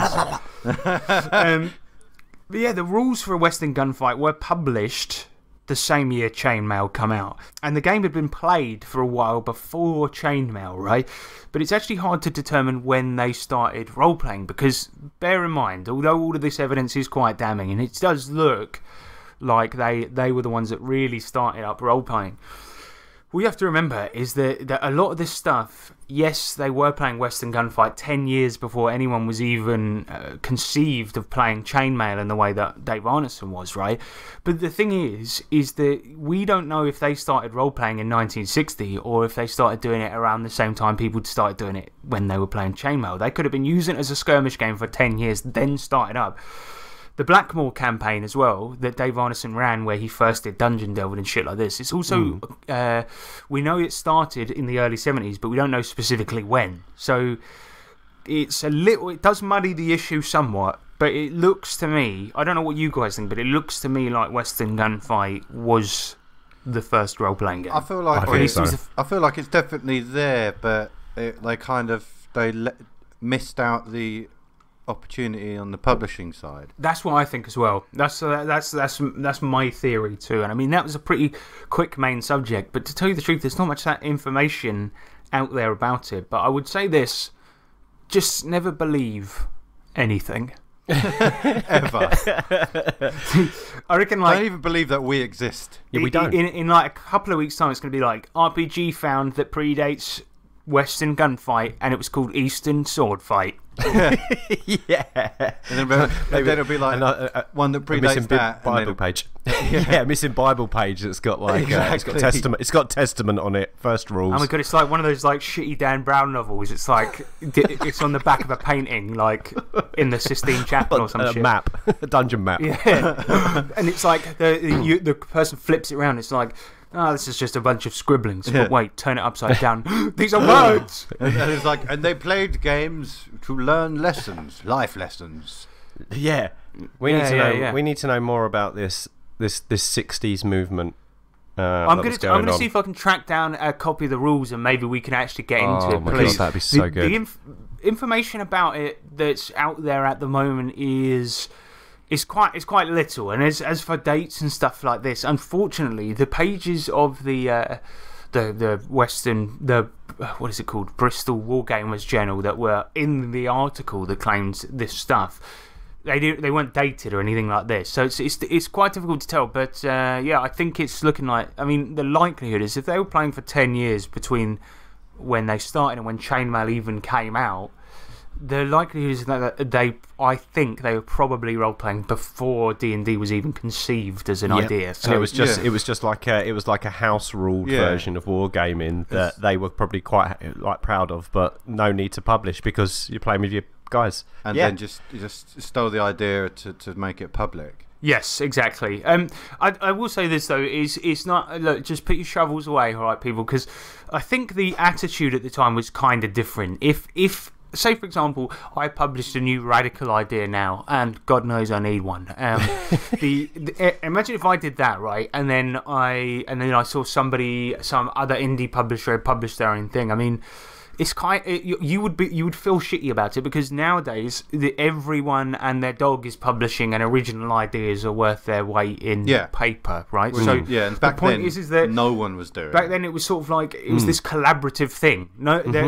But yeah, the rules for a Western Gunfight were published the same year Chainmail come out. And the game had been played for a while before Chainmail, right? But it's actually hard to determine when they started role-playing, because bear in mind, although all of this evidence is quite damning, and it does look like they were the ones that really started up role-playing, what you have to remember is that a lot of this stuff, yes, they were playing Western Gunfight 10 years before anyone was even conceived of playing Chainmail in the way that Dave Arneson was, right? But the thing is that we don't know if they started role-playing in 1960 or if they started doing it around the same time people started doing it when they were playing Chainmail. They could have been using it as a skirmish game for 10 years, then started up. The Blackmore campaign as well, that Dave Arneson ran, where he first did dungeon delving and shit like this, it's also, we know it started in the early 70s, but we don't know specifically when. So it does muddy the issue somewhat, But it looks to me, I don't know what you guys think, but it looks to me like Western Gunfight was the first role-playing game. I feel like I feel like it's definitely there, but they missed out the opportunity on the publishing side. That's what I think as well. That's my theory too. And I mean, that was a pretty quick main subject. But to tell you the truth, there's not much that information out there about it. But I would say this: just never believe anything. Ever. I reckon, I don't even believe that we exist. Yeah, we don't. In like a couple of weeks' time, it's going to be like RPG found that predates Western Gunfight, and it was called Eastern Sword Fight. Yeah. And then it'll be like one that predates missing that. Bible page. Yeah, missing Bible page that's got like Exactly. it's got testament. It's got testament on it. First rules. Oh my god, it's like one of those like shitty Dan Brown novels. It's like it's on the back of a painting, like in the Sistine Chapel or some shit. Map, a dungeon map. Yeah, and it's like the person flips it around. It's like, oh, this is just a bunch of scribblings. But wait, turn it upside down. These are words. And it's like, and they played games to learn lessons, life lessons. Yeah, we need to know. Yeah. We need to know more about this 60s movement. I'm gonna see if I can track down a copy of the rules and maybe we can actually get into it. Oh my Please. god, that'd be so good. The information about it that's out there at the moment is quite little. And as for dates and stuff like this, unfortunately, the pages of the what is it called, Bristol Wargamers Journal that were in the article that claims this stuff, they weren't dated or anything like this, so it's quite difficult to tell. But yeah, I think it's looking like, I mean, the likelihood is if they were playing for 10 years between when they started and when Chainmail even came out, the likelihood is that I think they were probably role playing before D&D was even conceived as an idea. So and it was just like a house ruled version of wargaming that they were probably quite like proud of, but no need to publish because you're playing with your guys. And then you just stole the idea to make it public. Yes, exactly. I will say this though, it's not, look, just put your shovels away, all right, people, because I think the attitude at the time was kind of different. If say, for example, I published a new radical idea now, and God knows I need one. Imagine if I did that, right? And then I saw some other indie publisher had published their own thing. I mean, it's you would feel shitty about it because nowadays everyone and their dog is publishing and original ideas are worth their weight in paper, right? So and back then is that no one was doing. Back then it was sort of like it was this collaborative thing.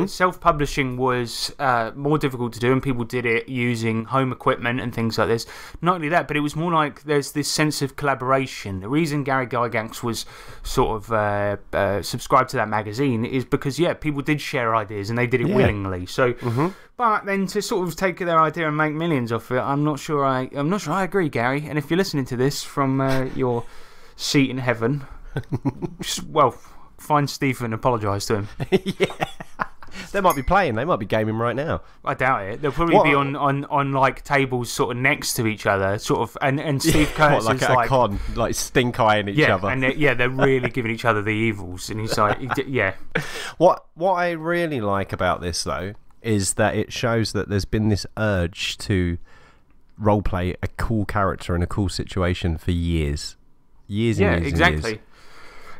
Self-publishing was more difficult to do, and people did it using home equipment and things like this. Not only that, but it was more like there's this sense of collaboration. The reason Gary Gygax was sort of subscribed to that magazine is because people did share ideas. And they did it willingly. So, but then to sort of take their idea and make millions off it, I'm not sure I agree, Gary. And if you're listening to this from your seat in heaven, find Stephen and apologise to him. They might be playing. They might be gaming right now. I doubt it. They'll probably be on like tables sort of next to each other, sort of. And Steve Curtis like is at a con, like stink eyeing each other. And they're really giving each other the evils. And he's like, What I really like about this though is that it shows that there's been this urge to roleplay a cool character in a cool situation for years. Years.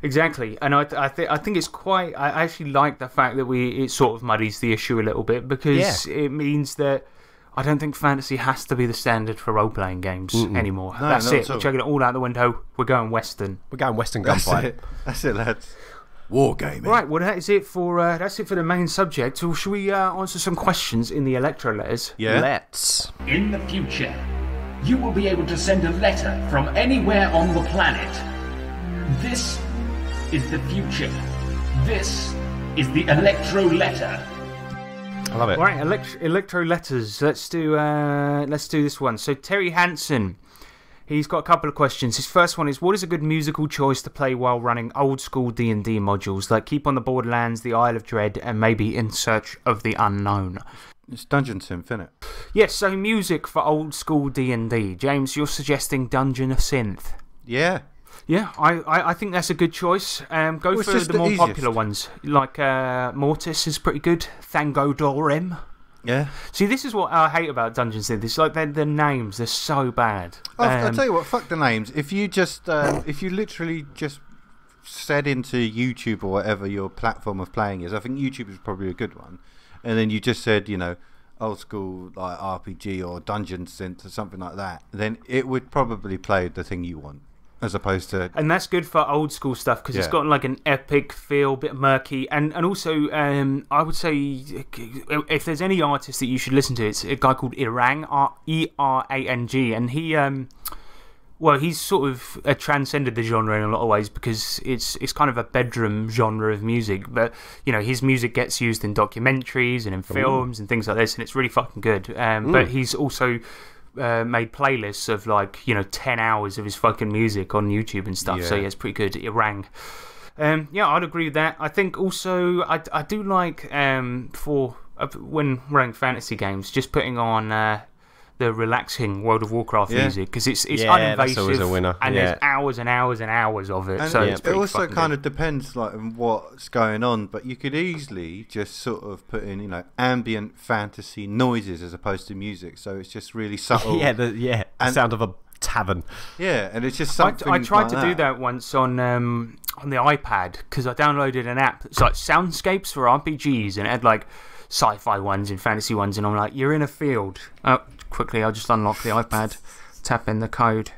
Exactly, and I think it's quite. I actually like the fact that it sort of muddies the issue a little bit because it means that I don't think fantasy has to be the standard for role playing games anymore. No, that's it. We're chucking it all out the window. We're going Western. We're going Western gunfight. That's it, lads. Wargaming. Right, well that's it for the main subject. So should we answer some questions in the Electro letters? Yeah. Let's. In the future, you will be able to send a letter from anywhere on the planet. This is the future. This is the Electro letter. I love it. All right, Electro letters. Let's do this one. So Terry Hansen, he's got a couple of questions. His first one is: what is a good musical choice to play while running old school D&D modules like Keep on the Borderlands, The Isle of Dread, and maybe In Search of the Unknown? It's Dungeon Synth, innit? Yes. So music for old school D&D. James, you're suggesting Dungeon Synth. Yeah. Yeah, I think that's a good choice. Go for the more popular ones. Like Mortis is pretty good. Thangodorem. Yeah. See, this is what I hate about Dungeons. It's like the names, they're so bad. I'll tell you what, fuck the names. If you just, if you literally just said into YouTube or whatever your platform of playing is, I think YouTube is probably a good one. And then you just said, you know, old school like RPG or Dungeon Synth or something like that, then it would probably play the thing you want. As opposed to... And that's good for old school stuff because it's got like an epic feel, a bit murky. And also, I would say, if there's any artist that you should listen to, it's a guy called Erang, E-R-A-N-G. And he, well, he's sort of transcended the genre in a lot of ways because it's kind of a bedroom genre of music. But, you know, his music gets used in documentaries and in films and things like this, and it's really fucking good. But he's also... made playlists of like 10 hours of his fucking music on YouTube and stuff. So yeah, it's pretty good. It rang. Yeah, I'd agree with that. I think also I do like for when running fantasy games, just putting on the relaxing World of Warcraft music because it's uninvasive that's always a winner. And there's hours and hours and hours of it. And so it also kind of depends like on what's going on, but you could easily just sort of put in ambient fantasy noises as opposed to music, so it's just really subtle. the sound of a tavern. Yeah, and it's just something. I tried to do that once on the iPad because I downloaded an app. It's like soundscapes for RPGs, and it had like sci-fi ones and fantasy ones, and I'm like, you're in a field. Oh, quickly, I'll just unlock the iPad, tap in the code.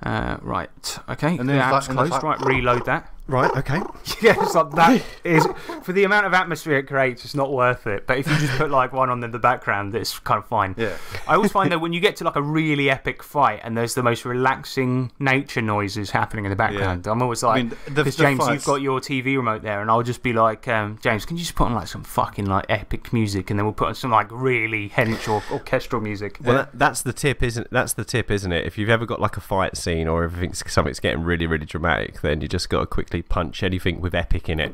Right, okay. And the app's closed. Right, reload that. Right, okay. Yeah, it's like that is for the amount of atmosphere it creates, it's not worth it. But if you just put like one on in the background, it's kind of fine. Yeah. I always find that when you get to like a really epic fight and there's the most relaxing nature noises happening in the background, I'm always like, because James, you've got your TV remote there, and I'll just be like, James, can you just put on like some fucking like epic music, and then we'll put on some like really hench or orchestral music. Well, that's the tip, isn't it? If you've ever got like a fight scene or something's getting really, really dramatic, then you just got to quickly punch anything with epic in it.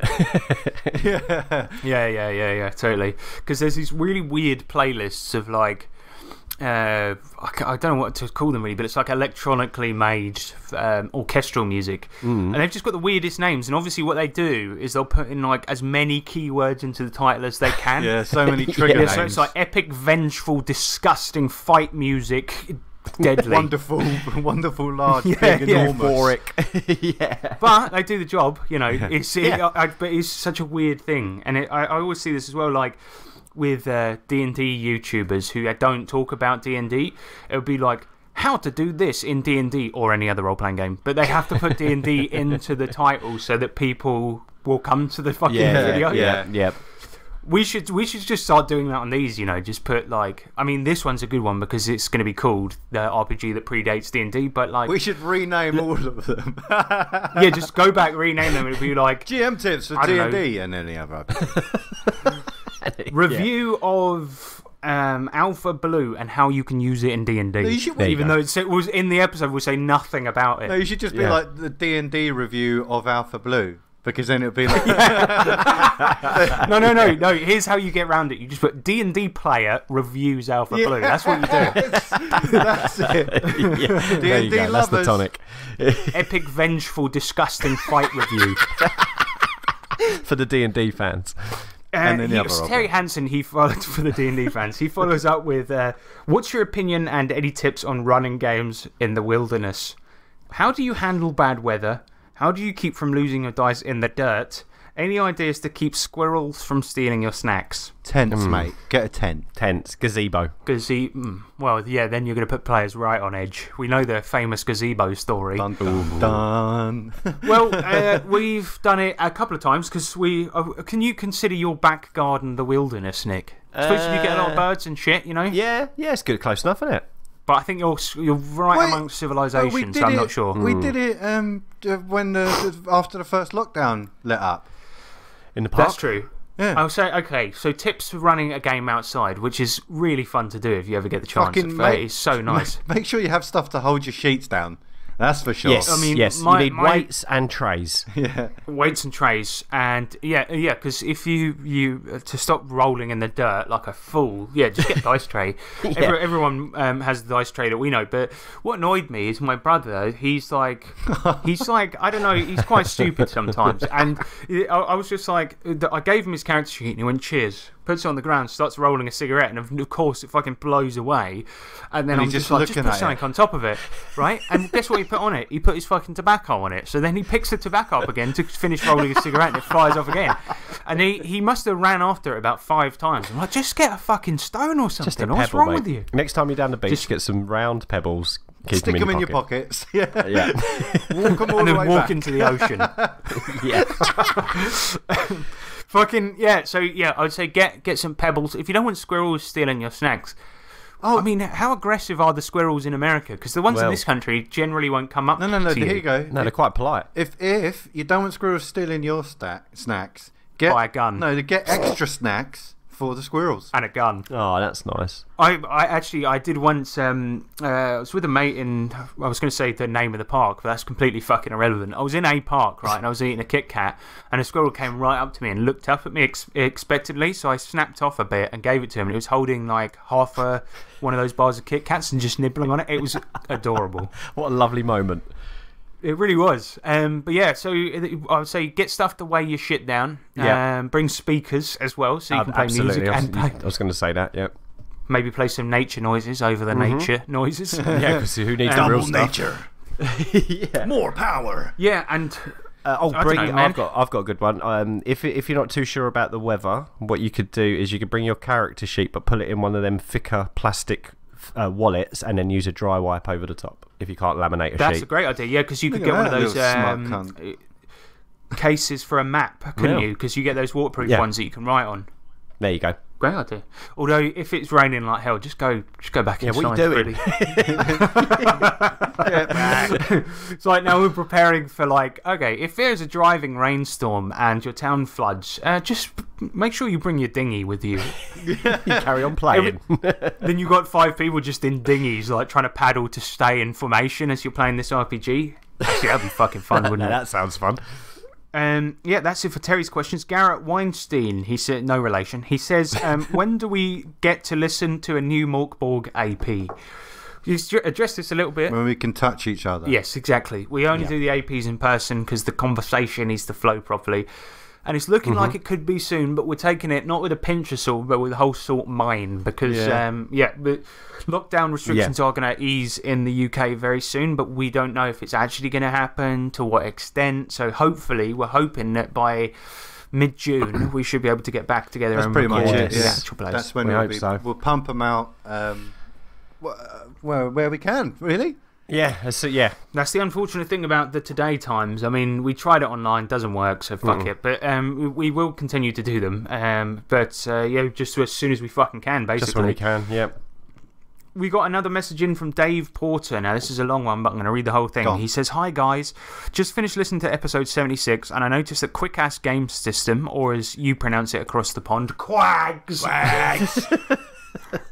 yeah, totally. Because there's these really weird playlists of like, I don't know what to call them really, but it's like electronically made orchestral music, and they've just got the weirdest names. And obviously, what they do is they'll put in like as many keywords into the title as they can. Yeah, so many trigger names. So it's like epic, vengeful, disgusting fight music. Deadly. wonderful, large, big, enormous. Yeah. But they do the job, but it's such a weird thing. And I always see this as well, like with D&D YouTubers who don't talk about D&D. It would be like, how to do this in D&D or any other role-playing game. But they have to put D&D into the title so that people will come to the fucking video. Yeah. We should just start doing that on these, just put like, I mean, this one's a good one because it's going to be called the RPG that predates D&D, but like... We should rename all of them. Yeah, just go back, rename them, it'll be like... GM tips for D&D and any other RPG. Review of Alpha Blue and how you can use it in D&D. Even though it was in the episode, we'll say nothing about it. No, you should just be like the D&D review of Alpha Blue. Because then it'll be like... No. Here's how you get around it. You just put D&D player reviews Alpha Blue. That's what you do. That's it. D&D lovers. That's the tonic. Epic, vengeful, disgusting fight review. For the D&D fans. And then Terry Hansen, he followed for the D&D fans. He follows up with, what's your opinion and any tips on running games in the wilderness? How do you handle bad weather? How do you keep from losing your dice in the dirt? Any ideas to keep squirrels from stealing your snacks? Tents, mate. Get a tent. Tents. Gazebo. Well, yeah, then you're going to put players right on edge. We know the famous gazebo story. Dun, dun, dun. Well, we've done it a couple of times because can you consider your back garden the wilderness, Nick? Especially if you get a lot of birds and shit, Yeah, it's good. Close enough, isn't it? But I think you're right amongst civilizations, so I'm not sure. We did it when after the first lockdown let up. In the park? That's true. Yeah. I'll say, okay, so tips for running a game outside, which is really fun to do if you ever get the chance. It's so nice. Make sure you have stuff to hold your sheets down. That's for sure. Yes, you need weights and trays. Yeah, weights and trays, and because if you to stop rolling in the dirt like a fool, just get a dice tray. Everyone has the dice tray that we know. But what annoyed me is my brother. He's like I don't know. He's quite stupid sometimes, and I was just like, I gave him his character sheet and he went, "Cheers." puts it on the ground, starts rolling a cigarette, and of course it fucking blows away. And then And I'm he's just just like, just looking put at something it. on top of it, right? And guess what he put on it? He put his fucking tobacco on it. So then he picks the tobacco up again to finish rolling his cigarette, and it flies off again. And he must have ran after it about 5 times. I'm like, just get a fucking stone or something. Just a What's pebble, wrong mate. with you? Next time you're down the beach, Just- get some round pebbles. Keep Stick them in your pocket. pockets. Yeah. Yeah. Walk them all And the then way walk back. into the ocean. Yeah. Fucking, yeah, so yeah, I would say get some pebbles. If you don't want squirrels stealing your snacks. Oh, I mean, how aggressive are the squirrels in America? Because the ones in Well- this country generally won't come up no, to here you go. No, they're quite polite. If you don't want squirrels stealing your snacks, get Buy a gun. No, get extra snacks for the squirrels. And a gun. Oh, that's nice. I did once. I was with a mate in. I was going to say the name of the park, but that's completely fucking irrelevant. I was in a park, right, and I was eating a Kit Kat, and a squirrel came right up to me and looked up at me expectantly. So I snapped off a bit and gave it to him. And it was holding like half one of those bars of Kit Kats and just nibbling on it. It was adorable. What a lovely moment. It really was. But yeah, so I would say get stuff to weigh your shit down. Yeah. Bring speakers as well, so you can play Absolutely. music and play. I was going to say that, yeah. Maybe play some nature noises over the nature noises. Yeah, because who needs the real stuff? Yeah. More power. Yeah, and I don't know, man. I've got a good one. If you're not too sure about the weather, what you could do is you could bring your character sheet, but put it in one of them thicker plastic wallets, and then use a dry wipe over the top. If you can't laminate a that's sheet, a great idea. Yeah, because you could Look get at one of that those little smart cunt. cases for a map, couldn't Yeah. you? Because you get those waterproof Yeah. ones that you can write on. there you go. Great idea. Although if it's raining like hell, just go back Yeah, inside. what are you doing? Really. It's like now we're preparing for like, okay, if there's a driving rainstorm and your town floods, just make sure you bring your dinghy with you. You carry on playing. Then you got 5 people just in dinghies, like trying to paddle to stay in formation as you're playing this RPG. Actually, that'd be fucking fun, wouldn't it? That sounds fun. Yeah, that's it for Terry's questions. Garrett Weinstein, he said, no relation. He says, when do we get to listen to a new Morkborg AP? He's addressed this a little bit. When we can touch each other. Yes, exactly. We only do the APs in person because the conversation needs to flow properly. And it's looking like it could be soon, but we're taking it not with a pinch of salt, but with a whole salt mine. Because, the lockdown restrictions are going to ease in the UK very soon, but we don't know if it's actually going to happen, to what extent. So hopefully, we're hoping that by mid-June, we should be able to get back together That's and pretty much record it. in the Yeah. actual place. That's when We we'll, hope so. we'll pump them out where we can, really. Yeah, so yeah. That's the unfortunate thing about the Today Times. I mean, we tried it online, doesn't work, so fuck it. But we will continue to do them. Just as soon as we fucking can, basically. Just when we can, yeah. We got another message in from Dave Porter. Now, this is a long one, but I'm going to read the whole thing. Go on. He says, "Hi, guys. Just finished listening to episode 76, and I noticed that Quick Ass Game System, or as you pronounce it across the pond, Quags,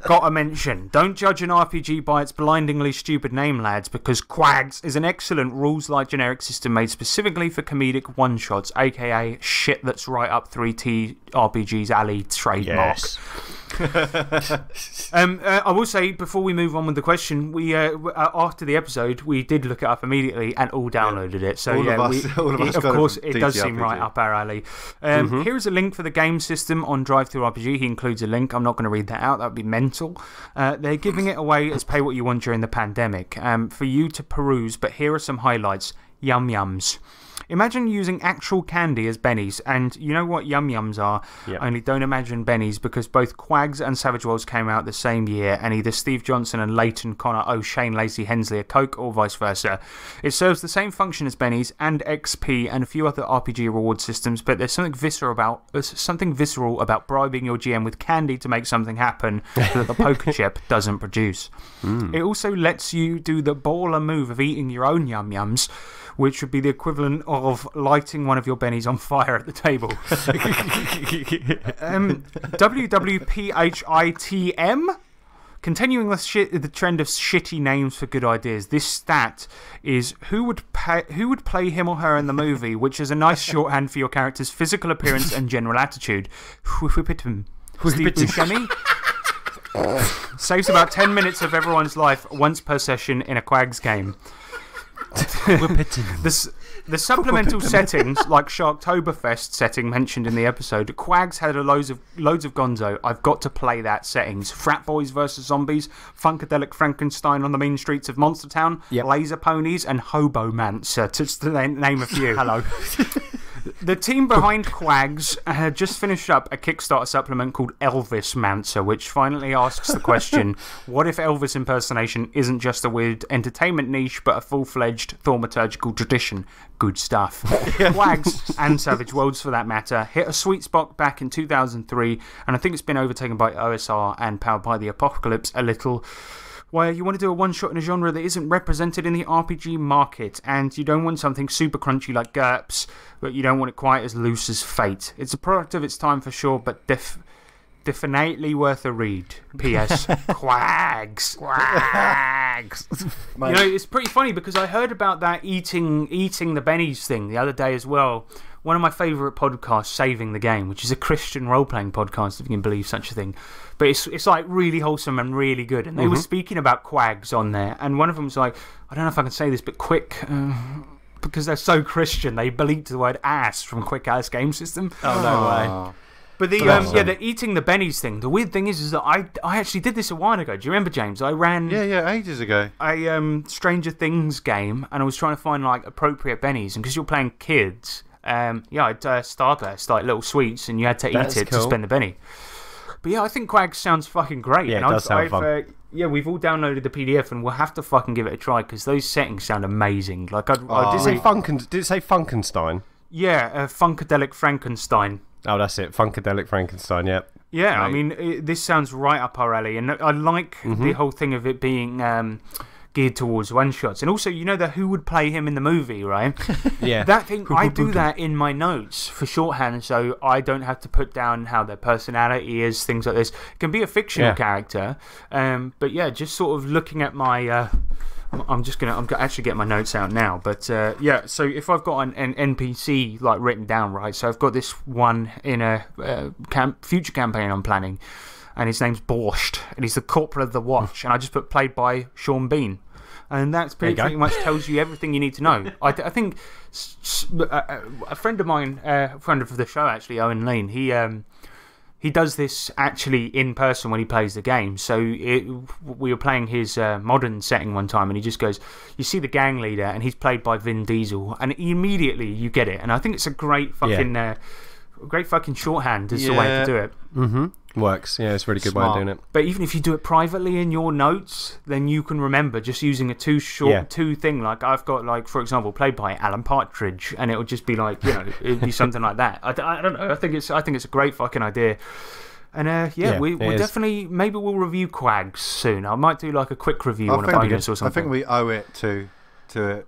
got a mention. Don't judge an RPG by its blindingly stupid name, lads, because Quags is an excellent rules-light generic system made specifically for comedic one-shots, aka shit that's right up 3T RPG's alley trademark." Yes. I will say, before we move on with the question, we after the episode, we did look it up immediately and all downloaded it. So, All of us of got it course, from it does seem TTRPG. right up our alley. Here is a link for the game system on Drive-Thru RPG. He includes a link. I'm not going to read that out. That would be mental. They're giving it away as pay what you want during the pandemic for you to peruse, but here are some highlights. Yum Yums. Imagine using actual candy as bennies, and you know what Yum Yums are, only don't imagine bennies, because both Quags and Savage Worlds came out the same year, and either Steve Johnson and Leighton Connor owe Shane Lacey Hensley a Coke, or vice versa. It serves the same function as bennies and XP and a few other RPG reward systems, but there's something visceral about bribing your GM with candy to make something happen that the poker chip doesn't produce. It also lets you do the baller move of eating your own Yum Yums, which would be the equivalent of lighting one of your bennies on fire at the table. WWPHITM? Continuing the trend of shitty names for good ideas, this stat is who would play him or her in the movie, which is a nice shorthand for your character's physical appearance and general attitude. Steve Buscemi saves about 10 minutes of everyone's life once per session in a Quags game. The supplemental settings, like Sharktoberfest setting mentioned in the episode, Quags had loads of gonzo. I've got to play that settings. Frat Boys vs Zombies, Funkadelic Frankenstein on the mean streets of Monstertown, Laser Ponies, and Hobo Manser, just to name a few. Hello. The team behind Quags had just finished up a Kickstarter supplement called Elvis Manser, which finally asks the question, what if Elvis impersonation isn't just a weird entertainment niche, but a full-fledged thaumaturgical tradition? Good stuff. Quags, and Savage Worlds for that matter, hit a sweet spot back in 2003, and I think it's been overtaken by OSR and Powered by the Apocalypse a little. Where you want to do a one-shot in a genre that isn't represented in the RPG market, and you don't want something super crunchy like GURPS, but you don't want it quite as loose as Fate. It's a product of its time for sure, but definitely worth a read. P.S. Quags. You know, it's pretty funny because I heard about that eating the bennies thing the other day as well. One of my favourite podcasts, Saving the Game, which is a Christian role-playing podcast, if you can believe such a thing. But it's like really wholesome and really good. And they were speaking about Quags on there. And one of them was like, I don't know if I can say this, but Quick, because they're so Christian, they bleeped the word ass from Quick Ass Game System. Oh, no way. But the eating the bennies thing, the weird thing is that I actually did this a while ago. Do you remember, James? I ran ages ago a Stranger Things game, and I was trying to find like appropriate bennies, and because you're playing kids, I had Starburst, like little sweets, and you had to eat it to spend the benny. But yeah, I think Quags sounds fucking great. Yeah, it does sound fun. We've all downloaded the PDF, and we'll have to fucking give it a try because those settings sound amazing. Like, did it say Funkenstein? Yeah, Funkadelic Frankenstein. Oh, that's it. Funkadelic Frankenstein, yeah. Yeah, right. I mean, this sounds right up our alley. And I like the whole thing of it being geared towards one-shots. And also, you know, who would play him in the movie, right? Yeah. That thing, I do that in my notes for shorthand, so I don't have to put down how their personality is, things like this. It can be a fictional character. But yeah, just sort of looking at my... I'm actually getting my notes out now, but so if I've got an NPC like written down, right, so I've got this one in a future campaign I'm planning, and his name's Borscht, and he's the corporal of the watch, and I just put played by Sean Bean, and that's pretty much tells you everything you need to know. I think a friend of mine, a friend of the show actually, Owen Lane, he does this actually in person when he plays the game. So we were playing his modern setting one time, and he just goes, you see the gang leader, and he's played by Vin Diesel, and immediately you get it. And I think it's a great fucking shorthand is the way to do it. Works. Yeah, it's a really good way of doing it. But even if you do it privately in your notes, then you can remember just using a two thing. Like I've got, like, for example, played by Alan Partridge, and it'll just be like, you know, it'd be something like that. I don't know. I think it's a great fucking idea. And we'll definitely, maybe we'll review Quags soon. I might do like a quick review on a bonus or something. I think we owe it to it.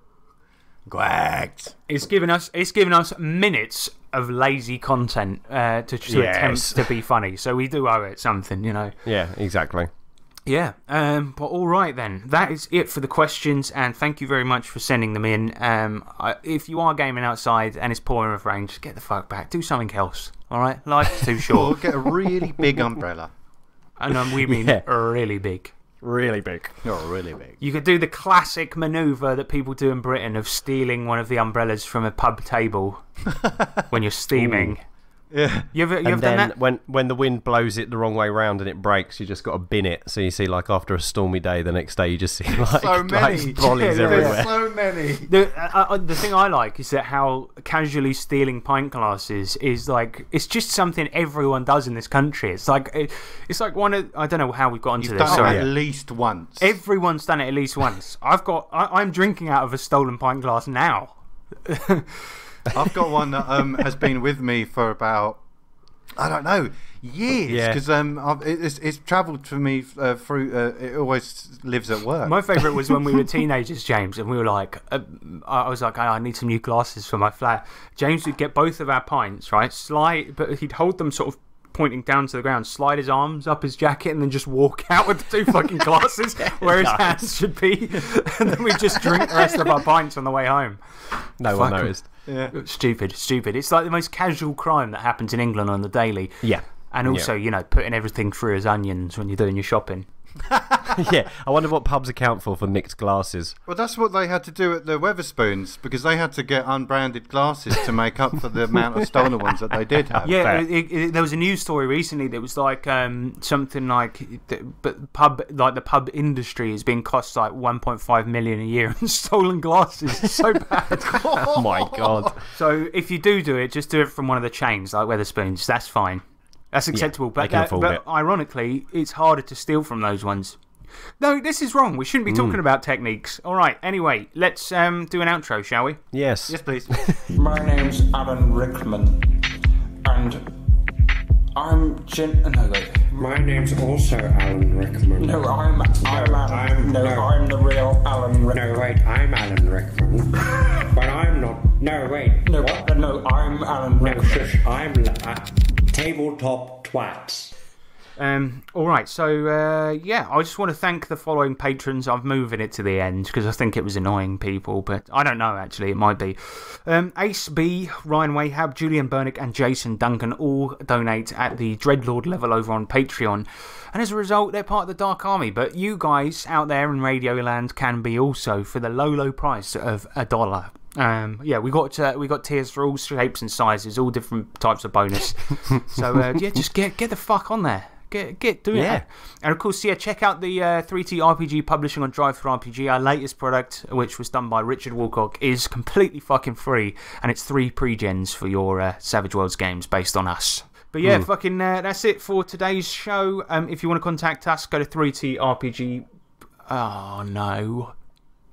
Quags. It's given us minutes of lazy content to attempt to be funny, so we do owe it something, you know. Yeah, exactly. Yeah, but all right then, that is it for the questions, and thank you very much for sending them in. If you are gaming outside and it's pouring with rain, just get the fuck back, do something else. All right, life's too short. Or get a really big umbrella, and we mean really big. Really big. You're really big. You could do the classic manoeuvre that people do in Britain of stealing one of the umbrellas from a pub table when you're steaming. Ooh. Yeah. You ever done that? When the wind blows it the wrong way round and it breaks, you just got to bin it. So you see, like, after a stormy day, the next day you just see like so many trolleys everywhere. There's so many. The thing I like is that how casually stealing pint glasses is like, it's just something everyone does in this country. It's like one of, I don't know how we've got onto this. Done it at least once. Everyone's done it at least once. I'm drinking out of a stolen pint glass now. I've got one that has been with me for about, I don't know, years. Because it's travelled for me through. It always lives at work. My favourite was when we were teenagers, James, and we were like, I was like, I need some new glasses for my flat. James would get both of our pints, right? But he'd hold them sort of pointing down to the ground, slide his arms up his jacket, and then just walk out with the two fucking glasses where his hands should be. And then we just drink the rest of our pints on the way home. No one noticed. Yeah. Stupid. It's like the most casual crime that happens in England on the daily. Yeah. And also, you know, putting everything through as onions when you're doing your shopping. Yeah, I wonder what pubs account for nicked glasses. Well, that's what they had to do at the Weatherspoons, because they had to get unbranded glasses to make up for the amount of stolen ones that they did have. Yeah, there was a news story recently that was like something like, but the pub industry is being cost like 1.5 million a year in stolen glasses. It's so bad. Oh my god! So if you do it, just do it from one of the chains like Weatherspoons. That's fine. That's acceptable. they can afford it. Ironically, it's harder to steal from those ones. No, this is wrong. We shouldn't be talking about techniques. All right. Anyway, let's do an outro, shall we? Yes. Yes, please. My name's Alan Rickman, and I'm No, wait. My name's also Alan Rickman. No, I'm the real Alan Rickman. No, wait, I'm Alan Rickman. But I'm not. No, wait. No, what? No, I'm Alan Rickman. No, shush, I'm Tabletop Twats. Alright, so yeah, I just want to thank the following patrons. I'm moving it to the end because I think it was annoying people, but I don't know actually, it might be. Ace B, Ryan Wahab, Julian Burnick, and Jason Duncan all donate at the Dreadlord level over on Patreon. And as a result, they're part of the Dark Army. But you guys out there in Radioland can be also for the low price of $1. Yeah, we got tiers for all shapes and sizes, all different types of bonus. So yeah, just get the fuck on there. Get doing it. And of course, yeah, check out the 3T RPG publishing on Drive-Thru-RPG. Our latest product, which was done by Richard Woolcock, is completely fucking free, and it's 3 pre-gens for your Savage Worlds games based on us. But yeah, fucking that's it for today's show. If you want to contact us, go to 3TRPG. Oh no,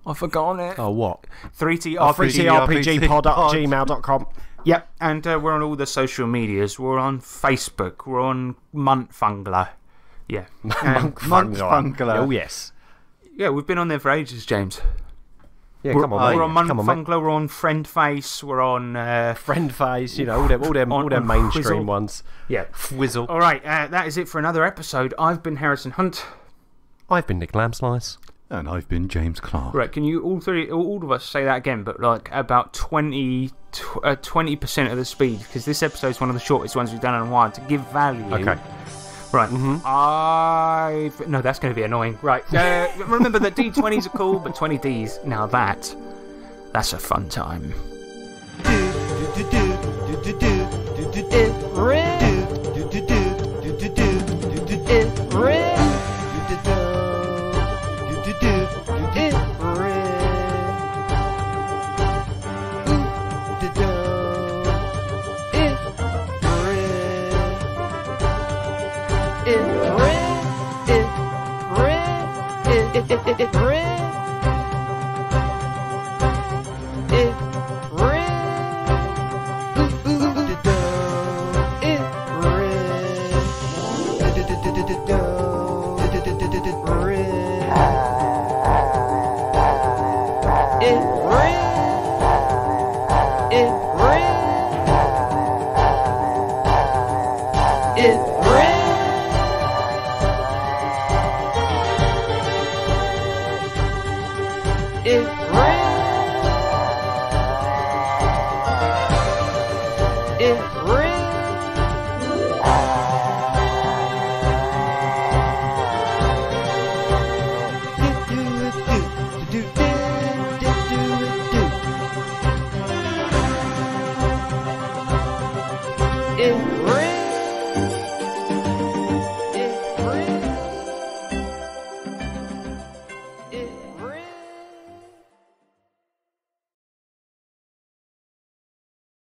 I've forgotten it. Oh what? 3TRPGpod@gmail.com. Yep, and we're on all the social medias. We're on Facebook. We're on Montfungler. Yeah. Montfungler. Oh, yes. Yeah, we've been on there for ages, James. Yeah, come on, mate. We're on Montfungler, we're on Friendface, we're on... Friendface, you know, all them mainstream ones. Yeah. Whizzle. All right, that is it for another episode. I've been Harrison Hunt. I've been Nick Lambslice. And I've been James Clark. Right, can you all of us say that again, but like about 20% of the speed, because this episode is one of the shortest ones we've done in a while, to give value. Okay. Right. No, that's going to be annoying. Right. Remember that D20s are cool, but 20Ds, now that's a fun time. It